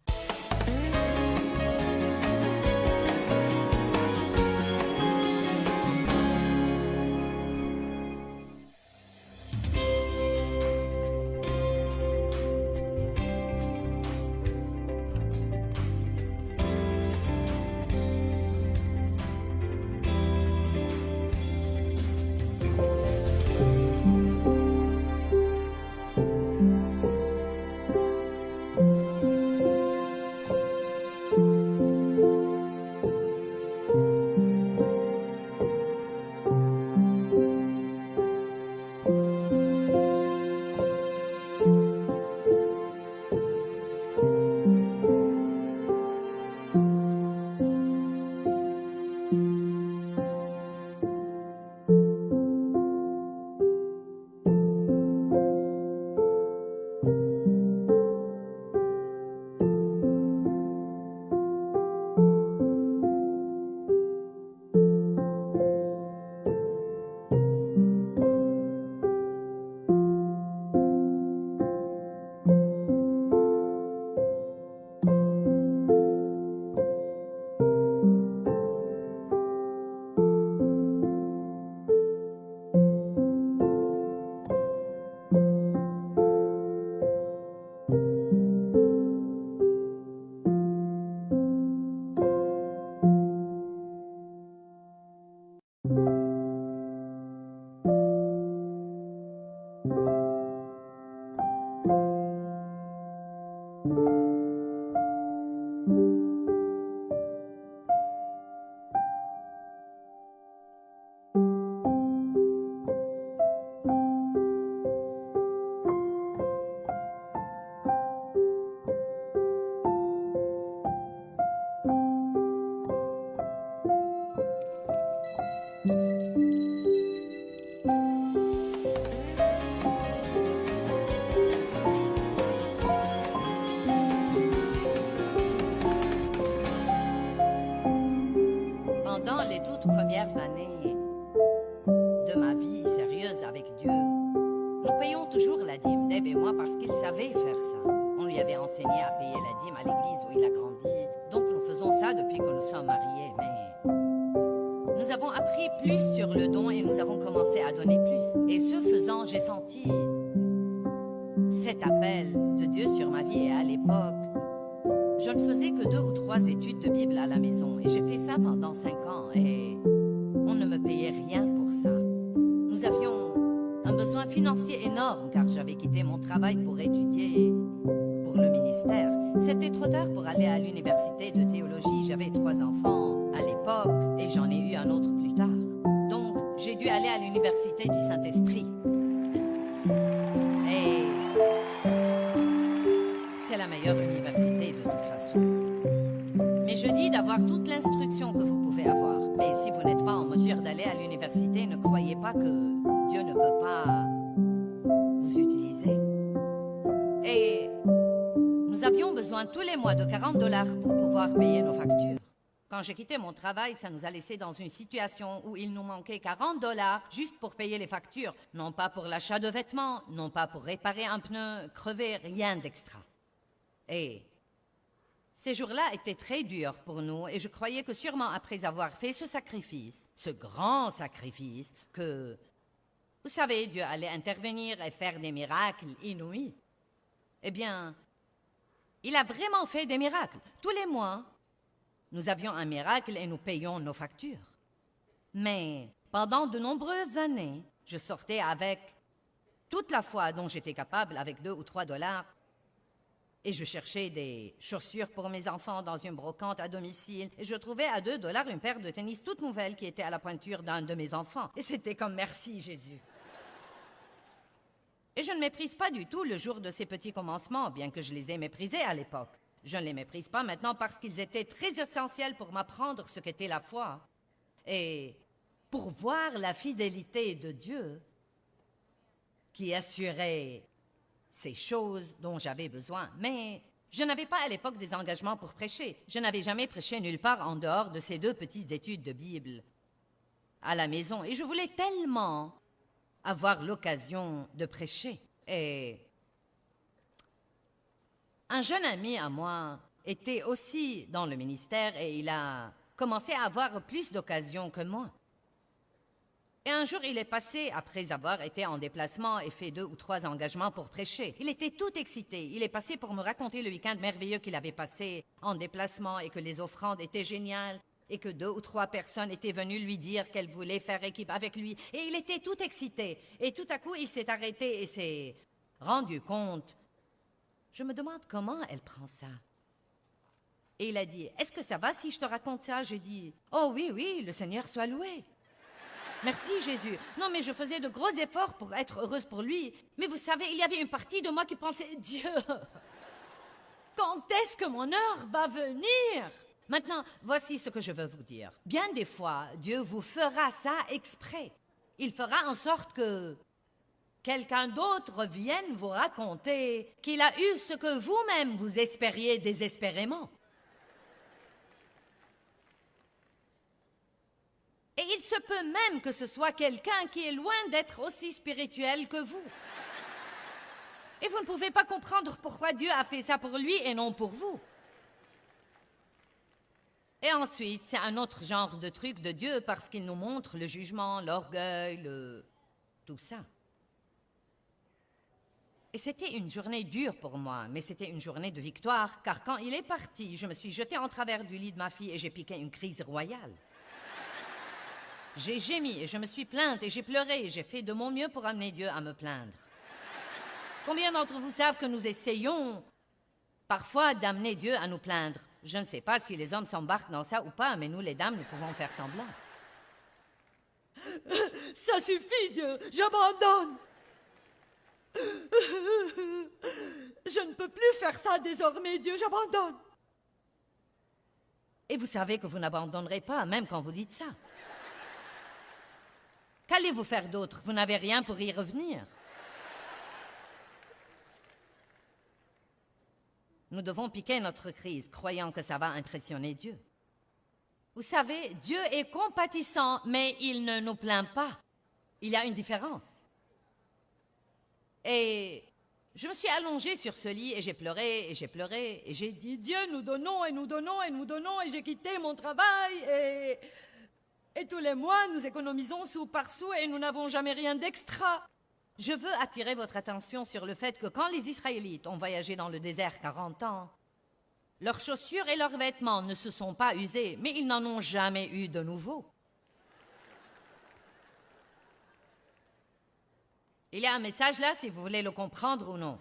toutes premières années de ma vie sérieuse avec Dieu, nous payons toujours la dîme, Deb et moi, parce qu'il savait faire ça. On lui avait enseigné à payer la dîme à l'église où il a grandi. Donc nous faisons ça depuis que nous sommes mariés, mais nous avons appris plus sur le don et nous avons commencé à donner plus. Et ce faisant, j'ai senti cet appel de Dieu sur ma vie. Et à l'époque, je ne faisais que 2 ou 3 études de Bible à la maison. Et j'ai fait ça pendant 5 ans et on ne me payait rien pour ça. Nous avions un besoin financier énorme car j'avais quitté mon travail pour étudier pour le ministère. C'était trop tard pour aller à l'université de théologie. J'avais 3 enfants à l'époque et j'en ai eu un autre plus tard. Donc, j'ai dû aller à l'université du Saint-Esprit. Et c'est la meilleure université de toute façon. Mais je dis d'avoir toute l'instruction que vous pouvez avoir. Mais si vous n'êtes pas en mesure d'aller à l'université, ne croyez pas que Dieu ne peut pas vous utiliser. Et nous avions besoin tous les mois de 40 $ pour pouvoir payer nos factures. Quand j'ai quitté mon travail, ça nous a laissés dans une situation où il nous manquait 40 $ juste pour payer les factures. Non pas pour l'achat de vêtements, non pas pour réparer un pneu crevé, rien d'extra. Et ces jours-là étaient très durs pour nous et je croyais que sûrement après avoir fait ce sacrifice, ce grand sacrifice, que, vous savez, Dieu allait intervenir et faire des miracles inouïs. Eh bien, il a vraiment fait des miracles. Tous les mois, nous avions un miracle et nous payions nos factures. Mais pendant de nombreuses années, je sortais avec toute la foi dont j'étais capable, avec 2 ou 3 $, et je cherchais des chaussures pour mes enfants dans une brocante à domicile, et je trouvais à 2 $ une paire de tennis toute nouvelle qui était à la pointure d'un de mes enfants. Et c'était comme merci Jésus. Et je ne méprise pas du tout le jour de ces petits commencements, bien que je les ai méprisés à l'époque. Je ne les méprise pas maintenant parce qu'ils étaient très essentiels pour m'apprendre ce qu'était la foi. Et pour voir la fidélité de Dieu qui assurait ces choses dont j'avais besoin. Mais je n'avais pas à l'époque des engagements pour prêcher. Je n'avais jamais prêché nulle part en dehors de ces 2 petites études de Bible à la maison. Et je voulais tellement avoir l'occasion de prêcher. Et un jeune ami à moi était aussi dans le ministère et il a commencé à avoir plus d'occasions que moi. Et un jour, il est passé, après avoir été en déplacement et fait 2 ou 3 engagements pour prêcher. Il était tout excité. Il est passé pour me raconter le week-end merveilleux qu'il avait passé en déplacement et que les offrandes étaient géniales et que 2 ou 3 personnes étaient venues lui dire qu'elles voulaient faire équipe avec lui. Et il était tout excité. Et tout à coup, il s'est arrêté et s'est rendu compte. Je me demande comment elle prend ça. Et il a dit, est-ce que ça va si je te raconte ça? J'ai dit, oh oui, oui, le Seigneur soit loué. Merci Jésus. Non, mais je faisais de gros efforts pour être heureuse pour lui. Mais vous savez, il y avait une partie de moi qui pensait, Dieu, quand est-ce que mon heure va venir? Maintenant, voici ce que je veux vous dire. Bien des fois, Dieu vous fera ça exprès. Il fera en sorte que quelqu'un d'autre vienne vous raconter qu'il a eu ce que vous-même vous espériez désespérément. Et il se peut même que ce soit quelqu'un qui est loin d'être aussi spirituel que vous. Et vous ne pouvez pas comprendre pourquoi Dieu a fait ça pour lui et non pour vous. Et ensuite, c'est un autre genre de truc de Dieu parce qu'il nous montre le jugement, l'orgueil, tout ça. Et c'était une journée dure pour moi, mais c'était une journée de victoire, car quand il est parti, je me suis jetée en travers du lit de ma fille et j'ai piqué une crise royale. J'ai gémi et je me suis plainte et j'ai pleuré et j'ai fait de mon mieux pour amener Dieu à me plaindre. Combien d'entre vous savent que nous essayons parfois d'amener Dieu à nous plaindre? Je ne sais pas si les hommes s'embarquent dans ça ou pas, mais nous les dames, nous pouvons faire semblant. Ça suffit, Dieu, j'abandonne. Je ne peux plus faire ça désormais, Dieu, j'abandonne. Et vous savez que vous n'abandonnerez pas, même quand vous dites ça. Qu'allez-vous faire d'autre? Vous n'avez rien pour y revenir. Nous devons piquer notre crise, croyant que ça va impressionner Dieu. Vous savez, Dieu est compatissant, mais il ne nous plaint pas. Il y a une différence. Et je me suis allongée sur ce lit et j'ai pleuré, et j'ai dit, Dieu, nous donnons, et nous donnons, et nous donnons, et j'ai quitté mon travail, et tous les mois, nous économisons sou par sou, et nous n'avons jamais rien d'extra. Je veux attirer votre attention sur le fait que quand les Israélites ont voyagé dans le désert 40 ans, leurs chaussures et leurs vêtements ne se sont pas usés, mais ils n'en ont jamais eu de nouveau. Il y a un message là, si vous voulez le comprendre ou non.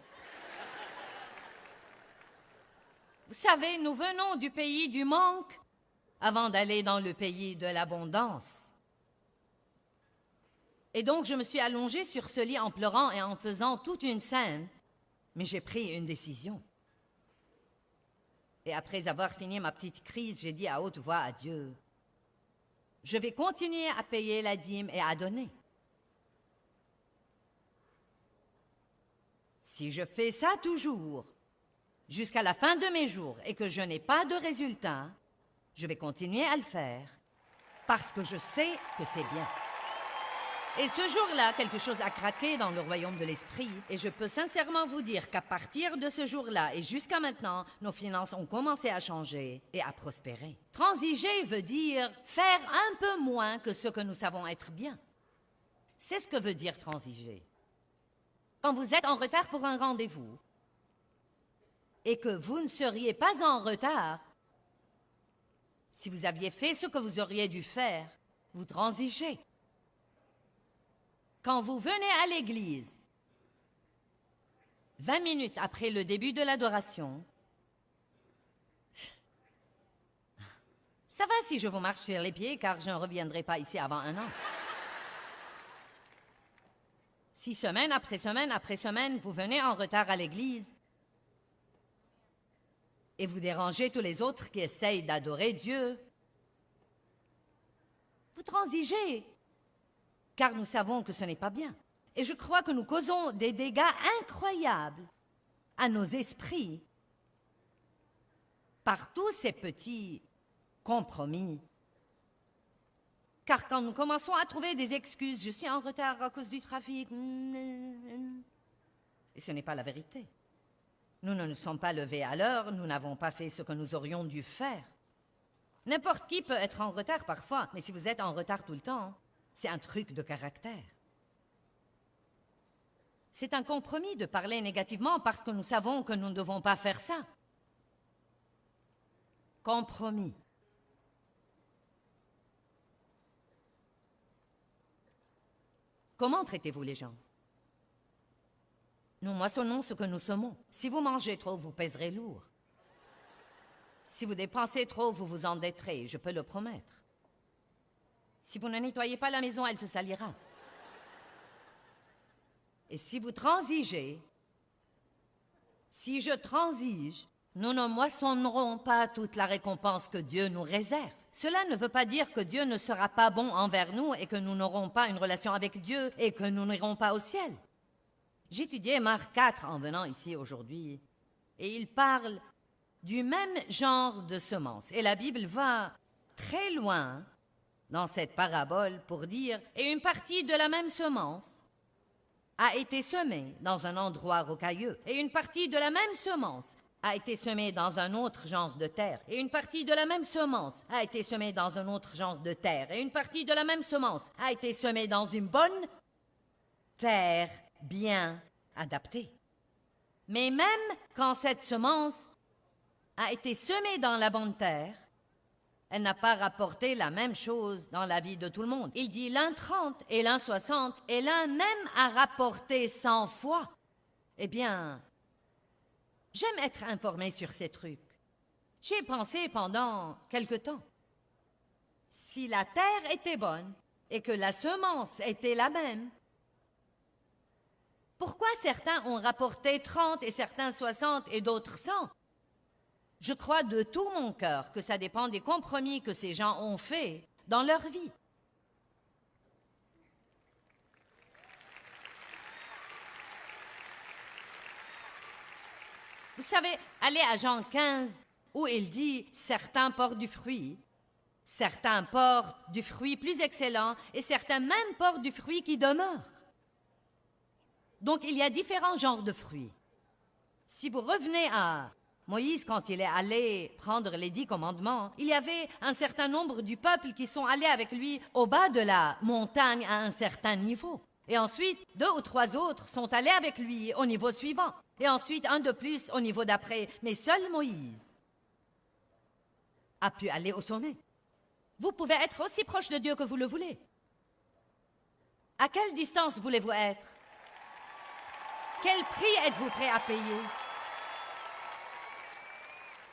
Vous savez, nous venons du pays du manque avant d'aller dans le pays de l'abondance. Et donc, je me suis allongée sur ce lit en pleurant et en faisant toute une scène, mais j'ai pris une décision. Et après avoir fini ma petite crise, j'ai dit à haute voix à Dieu, je vais continuer à payer la dîme et à donner. Si je fais ça toujours, jusqu'à la fin de mes jours, et que je n'ai pas de résultat, je vais continuer à le faire, parce que je sais que c'est bien. Et ce jour-là, quelque chose a craqué dans le royaume de l'esprit, et je peux sincèrement vous dire qu'à partir de ce jour-là et jusqu'à maintenant, nos finances ont commencé à changer et à prospérer. Transiger veut dire faire un peu moins que ce que nous savons être bien. C'est ce que veut dire transiger. Quand vous êtes en retard pour un rendez-vous, et que vous ne seriez pas en retard, si vous aviez fait ce que vous auriez dû faire, vous transigez. Quand vous venez à l'église, 20 minutes après le début de l'adoration, ça va si je vous marche sur les pieds, car je ne reviendrai pas ici avant un an. Si semaine après semaine après semaine, vous venez en retard à l'église et vous dérangez tous les autres qui essayent d'adorer Dieu, vous transigez, car nous savons que ce n'est pas bien. Et je crois que nous causons des dégâts incroyables à nos esprits par tous ces petits compromis. Car quand nous commençons à trouver des excuses, je suis en retard à cause du trafic, et ce n'est pas la vérité. Nous ne nous sommes pas levés à l'heure, nous n'avons pas fait ce que nous aurions dû faire. N'importe qui peut être en retard parfois, mais si vous êtes en retard tout le temps, c'est un truc de caractère. C'est un compromis de parler négativement parce que nous savons que nous ne devons pas faire ça. Compromis. Comment traitez-vous les gens? Nous moissonnons ce que nous semons. Si vous mangez trop, vous pèserez lourd. Si vous dépensez trop, vous vous endetterez, je peux le promettre. Si vous ne nettoyez pas la maison, elle se salira. Et si vous transigez, si je transige, nous ne moissonnerons pas toute la récompense que Dieu nous réserve. Cela ne veut pas dire que Dieu ne sera pas bon envers nous et que nous n'aurons pas une relation avec Dieu et que nous n'irons pas au ciel. J'étudiais Marc 4 en venant ici aujourd'hui et il parle du même genre de semence. Et la Bible va très loin dans cette parabole pour dire « Et une partie de la même semence a été semée dans un endroit rocailleux. Et une partie de la même semence a été semée dans un autre genre de terre. Et une partie de la même semence a été semée dans un autre genre de terre. Et une partie de la même semence a été semée dans une bonne terre bien adaptée. Mais même quand cette semence a été semée dans la bonne terre, elle n'a pas rapporté la même chose dans la vie de tout le monde. Il dit l'un 30 et l'un 60 et l'un même a rapporté 100 fois. Eh bien, j'aime être informée sur ces trucs. J'y ai pensé pendant quelque temps. Si la terre était bonne et que la semence était la même, pourquoi certains ont rapporté 30 et certains 60 et d'autres 100? Je crois de tout mon cœur que ça dépend des compromis que ces gens ont faits dans leur vie. Vous savez, allez à Jean 15, où il dit « Certains portent du fruit, Certains portent du fruit plus excellent et certains même portent du fruit qui demeure. Donc il y a différents genres de fruits. Si vous revenez à Moïse, quand il est allé prendre les 10 commandements, il y avait un certain nombre du peuple qui sont allés avec lui au bas de la montagne à un certain niveau. Et ensuite, 2 ou 3 autres sont allés avec lui au niveau suivant. Et ensuite, un de plus au niveau d'après. Mais seul Moïse a pu aller au sommet. Vous pouvez être aussi proche de Dieu que vous le voulez. À quelle distance voulez-vous être? Quel prix êtes-vous prêt à payer?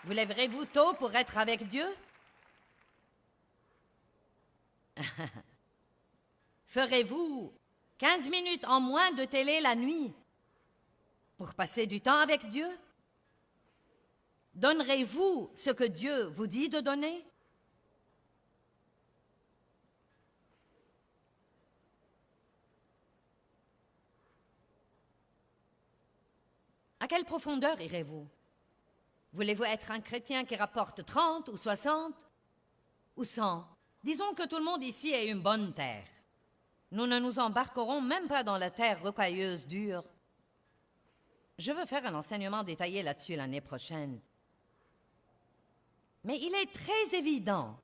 Vous lèverez-vous tôt pour être avec Dieu? Ferez-vous 15 minutes en moins de télé la nuit pour passer du temps avec Dieu? Donnerez-vous ce que Dieu vous dit de donner? À quelle profondeur irez-vous? Voulez-vous être un chrétien qui rapporte 30 ou 60 ou 100? Disons que tout le monde ici ait une bonne terre. Nous ne nous embarquerons même pas dans la terre rocailleuse dure. Je veux faire un enseignement détaillé là-dessus l'année prochaine. Mais il est très évident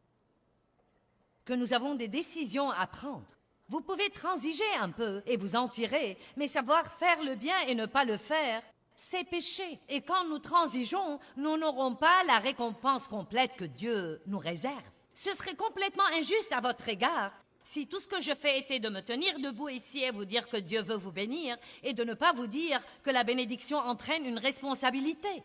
que nous avons des décisions à prendre. Vous pouvez transiger un peu et vous en tirer, mais savoir faire le bien et ne pas le faire, c'est péché. Et quand nous transigeons, nous n'aurons pas la récompense complète que Dieu nous réserve. Ce serait complètement injuste à votre égard si tout ce que je fais était de me tenir debout ici et vous dire que Dieu veut vous bénir et de ne pas vous dire que la bénédiction entraîne une responsabilité.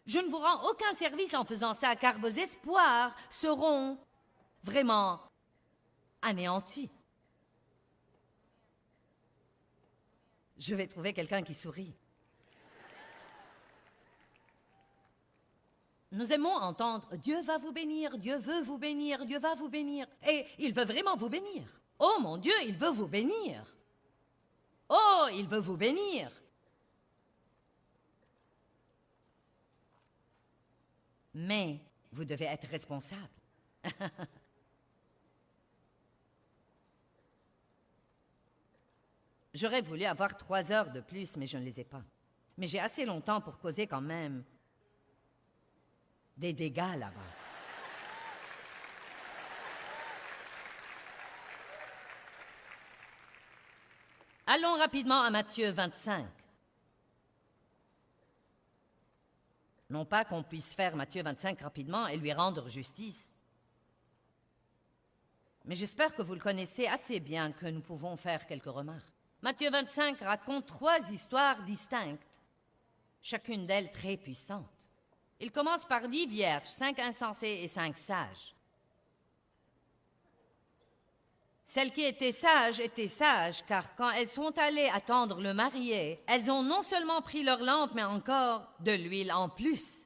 Je ne vous rends aucun service en faisant ça, car vos espoirs seront vraiment anéantis. Je vais trouver quelqu'un qui sourit. Nous aimons entendre « Dieu va vous bénir, Dieu veut vous bénir, Dieu va vous bénir ». Et il veut vraiment vous bénir. Oh mon Dieu, il veut vous bénir. Oh, il veut vous bénir. Mais vous devez être responsable. J'aurais voulu avoir 3 heures de plus, mais je ne les ai pas. Mais j'ai assez longtemps pour causer quand même des dégâts là-bas. Allons rapidement à Matthieu 25. Non pas qu'on puisse faire Matthieu 25 rapidement et lui rendre justice. Mais j'espère que vous le connaissez assez bien que nous pouvons faire quelques remarques. Matthieu 25 raconte 3 histoires distinctes, chacune d'elles très puissante. Il commence par 10 vierges, 5 insensés et 5 sages. Celles qui étaient sages, car quand elles sont allées attendre le marié, elles ont non seulement pris leur lampe, mais encore de l'huile en plus.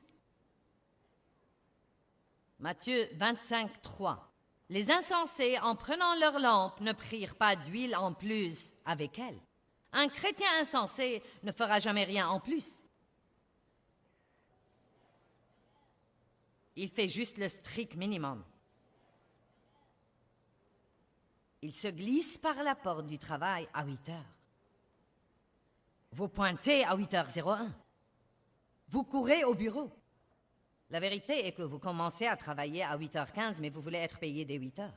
Matthieu 25, 3. Les insensés, en prenant leur lampe, ne prirent pas d'huile en plus avec elles. Un chrétien insensé ne fera jamais rien en plus. Il fait juste le strict minimum. Il se glisse par la porte du travail à 8 heures. Vous pointez à 8h01. Vous courez au bureau. La vérité est que vous commencez à travailler à 8h15, mais vous voulez être payé dès 8h.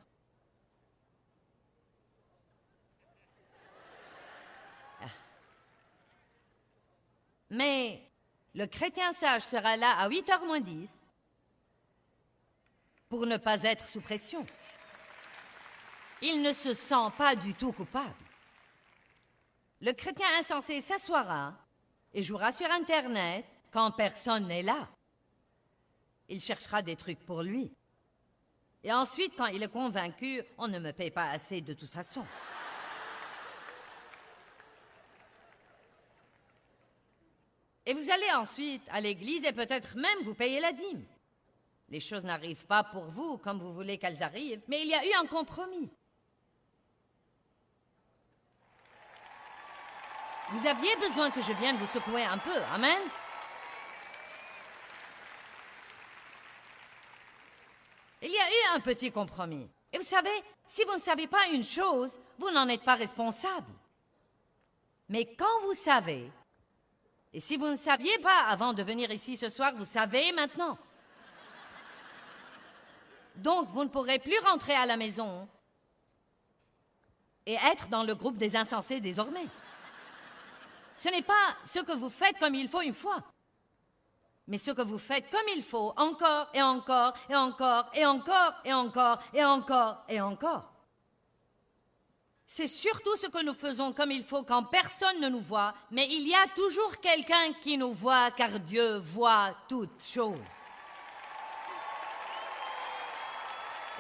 Mais le chrétien sage sera là à 8h moins 10 pour ne pas être sous pression. Il ne se sent pas du tout coupable. Le chrétien insensé s'assoira et jouera sur Internet quand personne n'est là. Il cherchera des trucs pour lui. Et ensuite, quand il est convaincu, on ne me paye pas assez de toute façon. Et vous allez ensuite à l'église et peut-être même vous payer la dîme. Les choses n'arrivent pas pour vous comme vous voulez qu'elles arrivent, mais il y a eu un compromis. Vous aviez besoin que je vienne vous secouer un peu, amen? Il y a eu un petit compromis. Et vous savez, si vous ne savez pas une chose, vous n'en êtes pas responsable. Mais quand vous savez, et si vous ne saviez pas avant de venir ici ce soir, vous savez maintenant. Donc, vous ne pourrez plus rentrer à la maison et être dans le groupe des insensés désormais. Ce n'est pas ce que vous faites comme il faut une fois, mais ce que vous faites comme il faut encore et encore et encore et encore et encore et encore et encore. C'est surtout ce que nous faisons comme il faut quand personne ne nous voit, mais il y a toujours quelqu'un qui nous voit car Dieu voit toutes choses.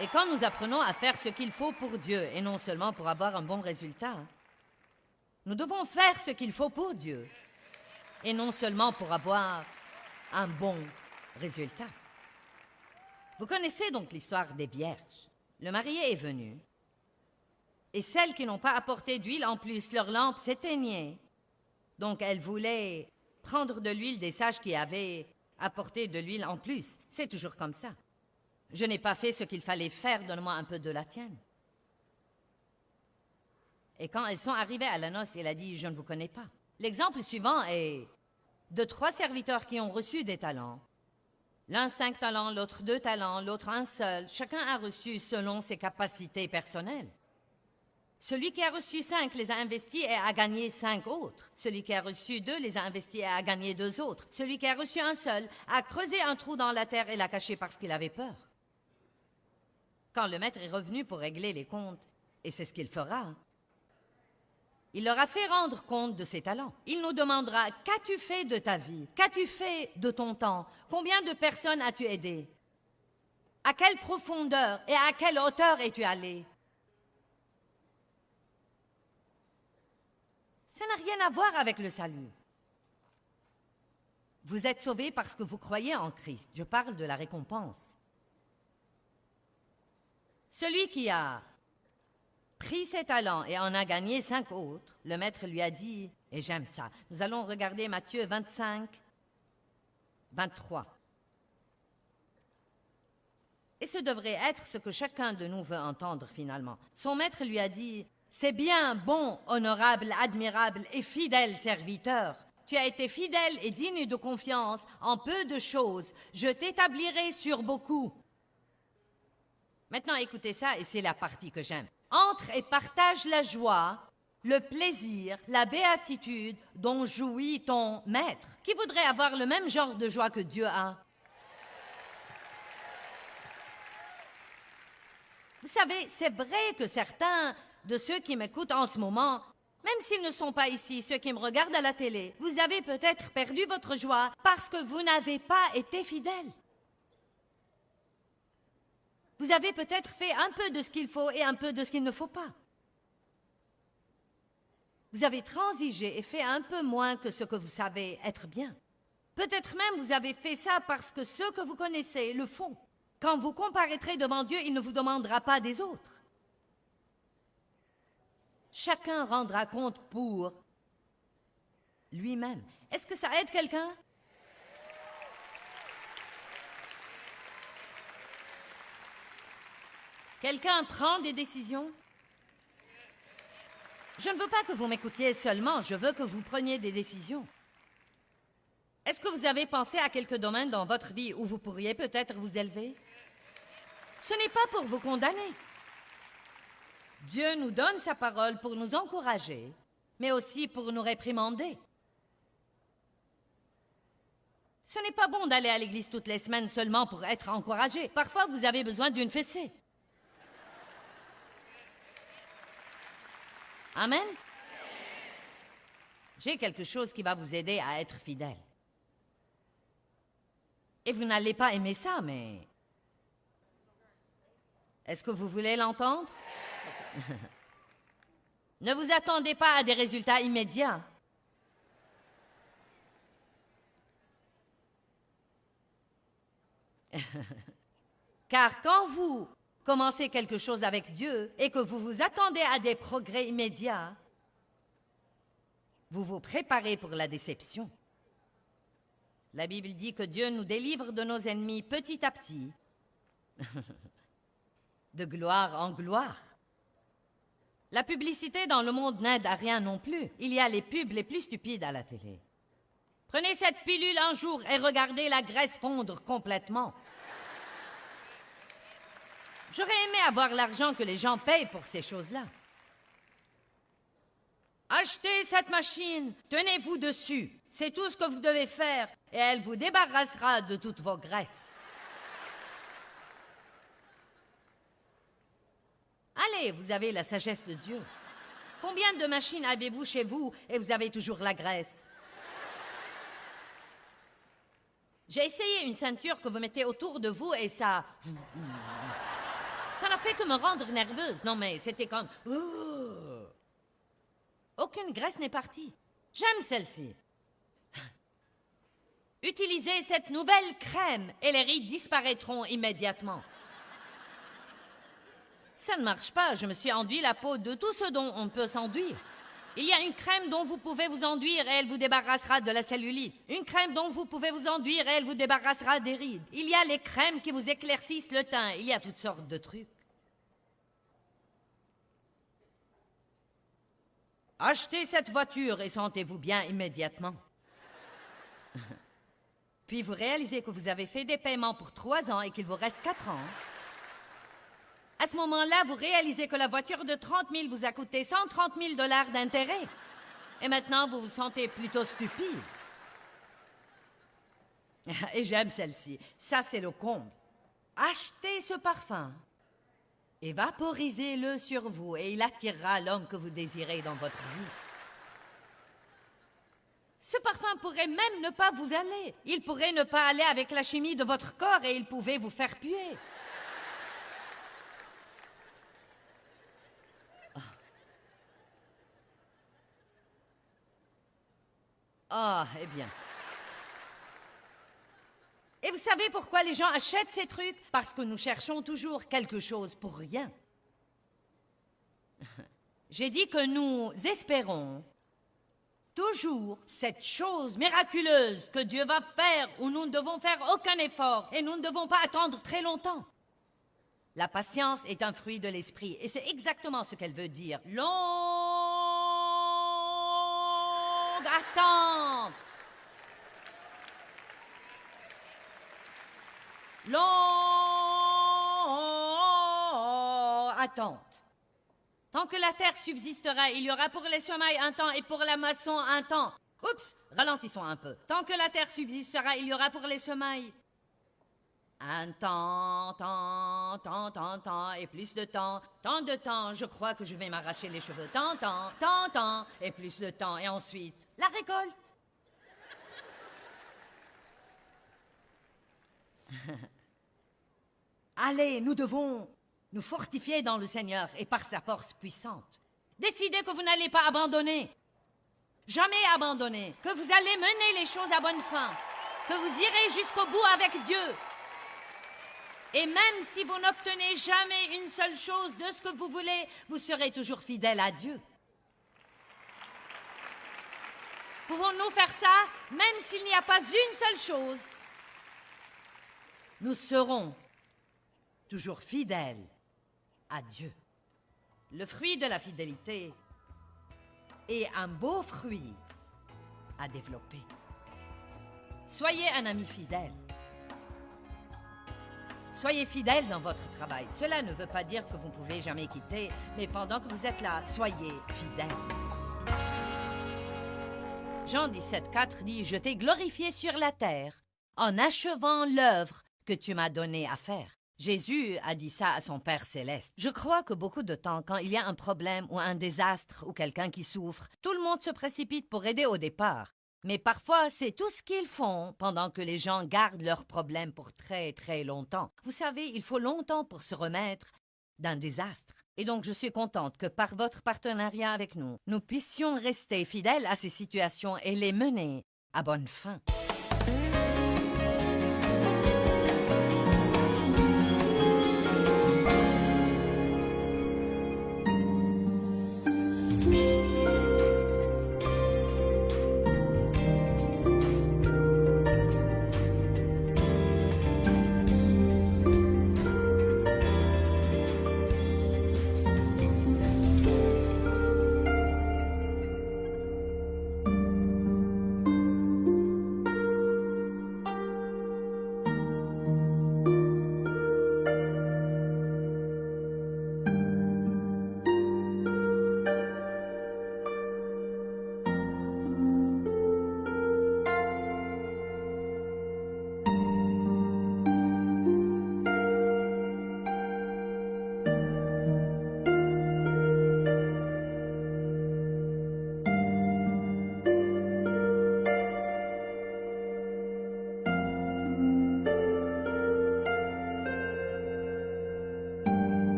Et quand nous apprenons à faire ce qu'il faut pour Dieu et non seulement pour avoir un bon résultat, nous devons faire ce qu'il faut pour Dieu et non seulement pour avoir un bon résultat. Vous connaissez donc l'histoire des vierges. Le marié est venu et celles qui n'ont pas apporté d'huile en plus, leur lampe s'éteignait. Donc elles voulaient prendre de l'huile des sages qui avaient apporté de l'huile en plus. C'est toujours comme ça. Je n'ai pas fait ce qu'il fallait faire, donne-moi un peu de la tienne. Et quand elles sont arrivées à la noce, il a dit, je ne vous connais pas. L'exemple suivant est de 3 serviteurs qui ont reçu des talents. L'un 5 talents, l'autre 2 talents, l'autre un seul. Chacun a reçu selon ses capacités personnelles. Celui qui a reçu 5 les a investis et a gagné 5 autres. Celui qui a reçu 2 les a investis et a gagné 2 autres. Celui qui a reçu un seul a creusé un trou dans la terre et l'a caché parce qu'il avait peur. Quand le maître est revenu pour régler les comptes, et c'est ce qu'il fera, il leur a fait rendre compte de ses talents. Il nous demandera, qu'as-tu fait de ta vie? Qu'as-tu fait de ton temps? Combien de personnes as-tu aidé? À quelle profondeur et à quelle hauteur es-tu allé? Ça n'a rien à voir avec le salut. Vous êtes sauvés parce que vous croyez en Christ. Je parle de la récompense. Celui qui a pris ses talents et en a gagné 5 autres, le maître lui a dit, et j'aime ça, nous allons regarder Matthieu 25, 23. Et ce devrait être ce que chacun de nous veut entendre finalement. Son maître lui a dit, c'est bien, bon, honorable, admirable et fidèle serviteur. Tu as été fidèle et digne de confiance en peu de choses. Je t'établirai sur beaucoup. Maintenant, écoutez ça, et c'est la partie que j'aime. Entre et partage la joie, le plaisir, la béatitude dont jouit ton maître. Qui voudrait avoir le même genre de joie que Dieu a? Vous savez, c'est vrai que certains de ceux qui m'écoutent en ce moment, même s'ils ne sont pas ici, ceux qui me regardent à la télé, vous avez peut-être perdu votre joie parce que vous n'avez pas été fidèles. Vous avez peut-être fait un peu de ce qu'il faut et un peu de ce qu'il ne faut pas. Vous avez transigé et fait un peu moins que ce que vous savez être bien. Peut-être même vous avez fait ça parce que ceux que vous connaissez le font. Quand vous comparaîtrez devant Dieu, il ne vous demandera pas des autres. Chacun rendra compte pour lui-même. Est-ce que ça aide quelqu'un? Quelqu'un prend des décisions? Je ne veux pas que vous m'écoutiez seulement, je veux que vous preniez des décisions. Est-ce que vous avez pensé à quelques domaines dans votre vie où vous pourriez peut-être vous élever? Ce n'est pas pour vous condamner. Dieu nous donne sa parole pour nous encourager, mais aussi pour nous réprimander. Ce n'est pas bon d'aller à l'église toutes les semaines seulement pour être encouragé. Parfois, vous avez besoin d'une fessée. Amen? J'ai quelque chose qui va vous aider à être fidèle. Et vous n'allez pas aimer ça, mais... Est-ce que vous voulez l'entendre? Ne vous attendez pas à des résultats immédiats. Car quand vous commencez quelque chose avec Dieu et que vous vous attendez à des progrès immédiats, vous vous préparez pour la déception. La Bible dit que Dieu nous délivre de nos ennemis petit à petit. de gloire en gloire. La publicité dans le monde n'aide à rien non plus. Il y a les pubs les plus stupides à la télé. Prenez cette pilule un jour et regardez la graisse fondre complètement. J'aurais aimé avoir l'argent que les gens payent pour ces choses-là. Achetez cette machine, tenez-vous dessus. C'est tout ce que vous devez faire et elle vous débarrassera de toutes vos graisses. Allez, vous avez la sagesse de Dieu. Combien de machines avez-vous chez vous et vous avez toujours la graisse? J'ai essayé une ceinture que vous mettez autour de vous et ça... Ça n'a fait que me rendre nerveuse. Non mais c'était comme... Aucune graisse n'est partie. J'aime celle-ci. Utilisez cette nouvelle crème et les rides disparaîtront immédiatement. Ça ne marche pas. Je me suis enduit la peau de tout ce dont on peut s'enduire. Il y a une crème dont vous pouvez vous enduire et elle vous débarrassera de la cellulite. Une crème dont vous pouvez vous enduire et elle vous débarrassera des rides. Il y a les crèmes qui vous éclaircissent le teint. Il y a toutes sortes de trucs. Achetez cette voiture et sentez-vous bien immédiatement. Puis vous réalisez que vous avez fait des paiements pour 3 ans et qu'il vous reste 4 ans. À ce moment-là, vous réalisez que la voiture de 30 000 vous a coûté 130 000 $ d'intérêt. Et maintenant, vous vous sentez plutôt stupide. Et j'aime celle-ci. Ça, c'est le comble. Achetez ce parfum. Et vaporisez-le sur vous et il attirera l'homme que vous désirez dans votre vie. Ce parfum pourrait même ne pas vous aller. Il pourrait ne pas aller avec la chimie de votre corps et il pouvait vous faire puer. Ah, eh bien. Et vous savez pourquoi les gens achètent ces trucs? Parce que nous cherchons toujours quelque chose pour rien. J'ai dit que nous espérons toujours cette chose miraculeuse que Dieu va faire où nous ne devons faire aucun effort et nous ne devons pas attendre très longtemps. La patience est un fruit de l'esprit et c'est exactement ce qu'elle veut dire. Longue attente. Longue attente. Tant que la terre subsistera, il y aura pour les semailles un temps et pour la moisson un temps. Oups, ralentissons un peu. Tant que la terre subsistera, il y aura pour les semailles un temps, et plus de temps, tant de temps, je crois que je vais m'arracher les cheveux. Temps, et plus de temps. Et ensuite, la récolte. Allez, nous devons nous fortifier dans le Seigneur et par sa force puissante. Décidez que vous n'allez pas abandonner. Jamais abandonner. Que vous allez mener les choses à bonne fin. Que vous irez jusqu'au bout avec Dieu. Et même si vous n'obtenez jamais une seule chose de ce que vous voulez, vous serez toujours fidèle à Dieu. Pouvons-nous faire ça, même s'il n'y a pas une seule chose? Nous serons toujours fidèles à Dieu. Le fruit de la fidélité est un beau fruit à développer. Soyez un ami fidèle. Soyez fidèle dans votre travail. Cela ne veut pas dire que vous ne pouvez jamais quitter, mais pendant que vous êtes là, soyez fidèle. Jean 17,4 dit « Je t'ai glorifié sur la terre en achevant l'œuvre que tu m'as donnée à faire. » Jésus a dit ça à son Père céleste. Je crois que beaucoup de temps, quand il y a un problème ou un désastre ou quelqu'un qui souffre, tout le monde se précipite pour aider au départ. Mais parfois, c'est tout ce qu'ils font pendant que les gens gardent leurs problèmes pour très, très longtemps. Vous savez, il faut longtemps pour se remettre d'un désastre. Et donc, je suis contente que par votre partenariat avec nous, nous puissions rester fidèles à ces situations et les mener à bonne fin.